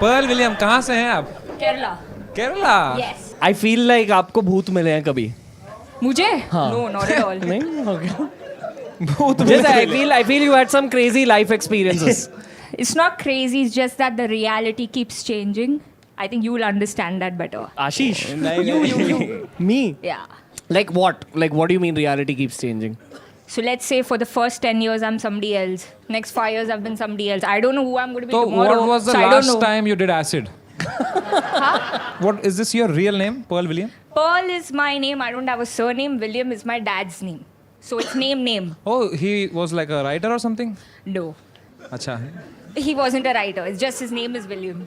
पर्ल विलियम, कहाँ से हैं आप? Kerala. Kerala? Yes. I feel like आपको भूत मिले हैं कभी? मुझे? हाँ. No, not at all. नहीं, okay. भूत Just I feel you had some crazy life experiences. It's not crazy, it's just that the reality keeps changing. I think you will understand that better. Ashish. You. Me? Yeah. Like what? Like what do you mean reality keeps changing? So let's say for the first 10 years I'm somebody else. Next 5 years I've been somebody else. I don't know who I'm going to be So tomorrow. what was the so I don't last know. time you did acid? What is this your real name, Pearl William? Pearl is my name. I don't have a surname. William is my dad's name. So it's name. Oh, he was like a writer or something? No. अच्छा। He wasn't a writer. It's just his name is William.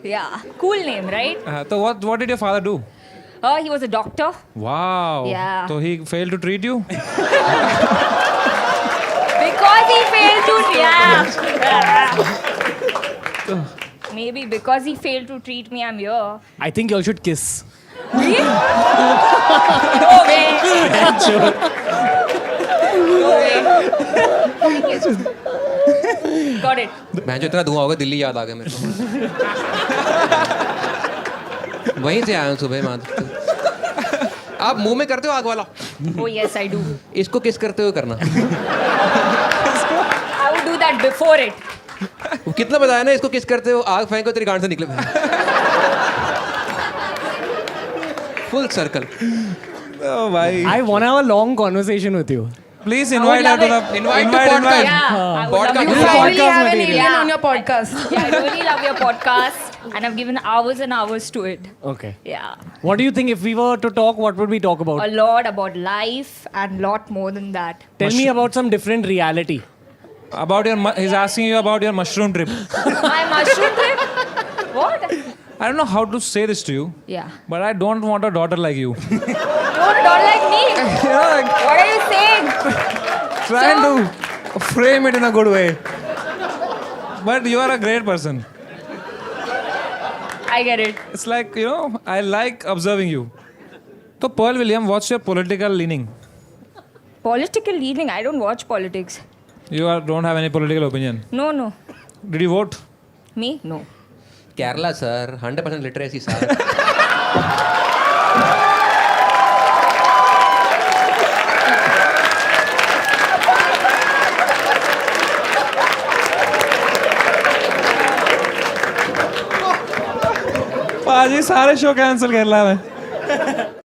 Yeah. Cool name, right? So what did your father do? He was a doctor. Wow. Yeah. So he failed to treat you? Because he failed to Maybe because he failed to treat me, I'm here. I think you all should kiss. Me? No way. No way. Got it. मैं जो इतना धुआं होगा दिल्ली याद आ गया मेरे को। वहीं से आया हूँ सुबह मान। आप मुंह में करते हो आग वाला? Oh yes, I do. इसको किस करते हुए करना। I would do that before it. कितना बताया ना इसको किस करते हो, आग फेंको तेरी गांड से निकले। Full circle. Oh भाई। I want to have a long conversation with you. Please invite her to the Invite to podcast. Yeah. I would love Podcast. you. You Finally podcast have an material. alien on your podcast. Yeah, I really love your podcast. And I've given hours and hours to it. Okay. Yeah. What do you think if we were to talk, what would we talk about? A lot about life and lot more than that. Tell me about some different reality. About your, he's asking you about your mushroom trip. My mushroom trip? What? I don't know how to say this to you, Yeah. but I don't want a daughter like you. Don't like me. What are you saying? Trying to frame it in a good way. But you are a great person. I get it. It's like, you know, I like observing you. So, Pearl William, what's your political leaning? Political leaning? I don't watch politics. You don't have any political opinion. No. Did you vote? Me? No. Kerala sir 100% literacy sir. पाजी सारे show cancel Kerala में।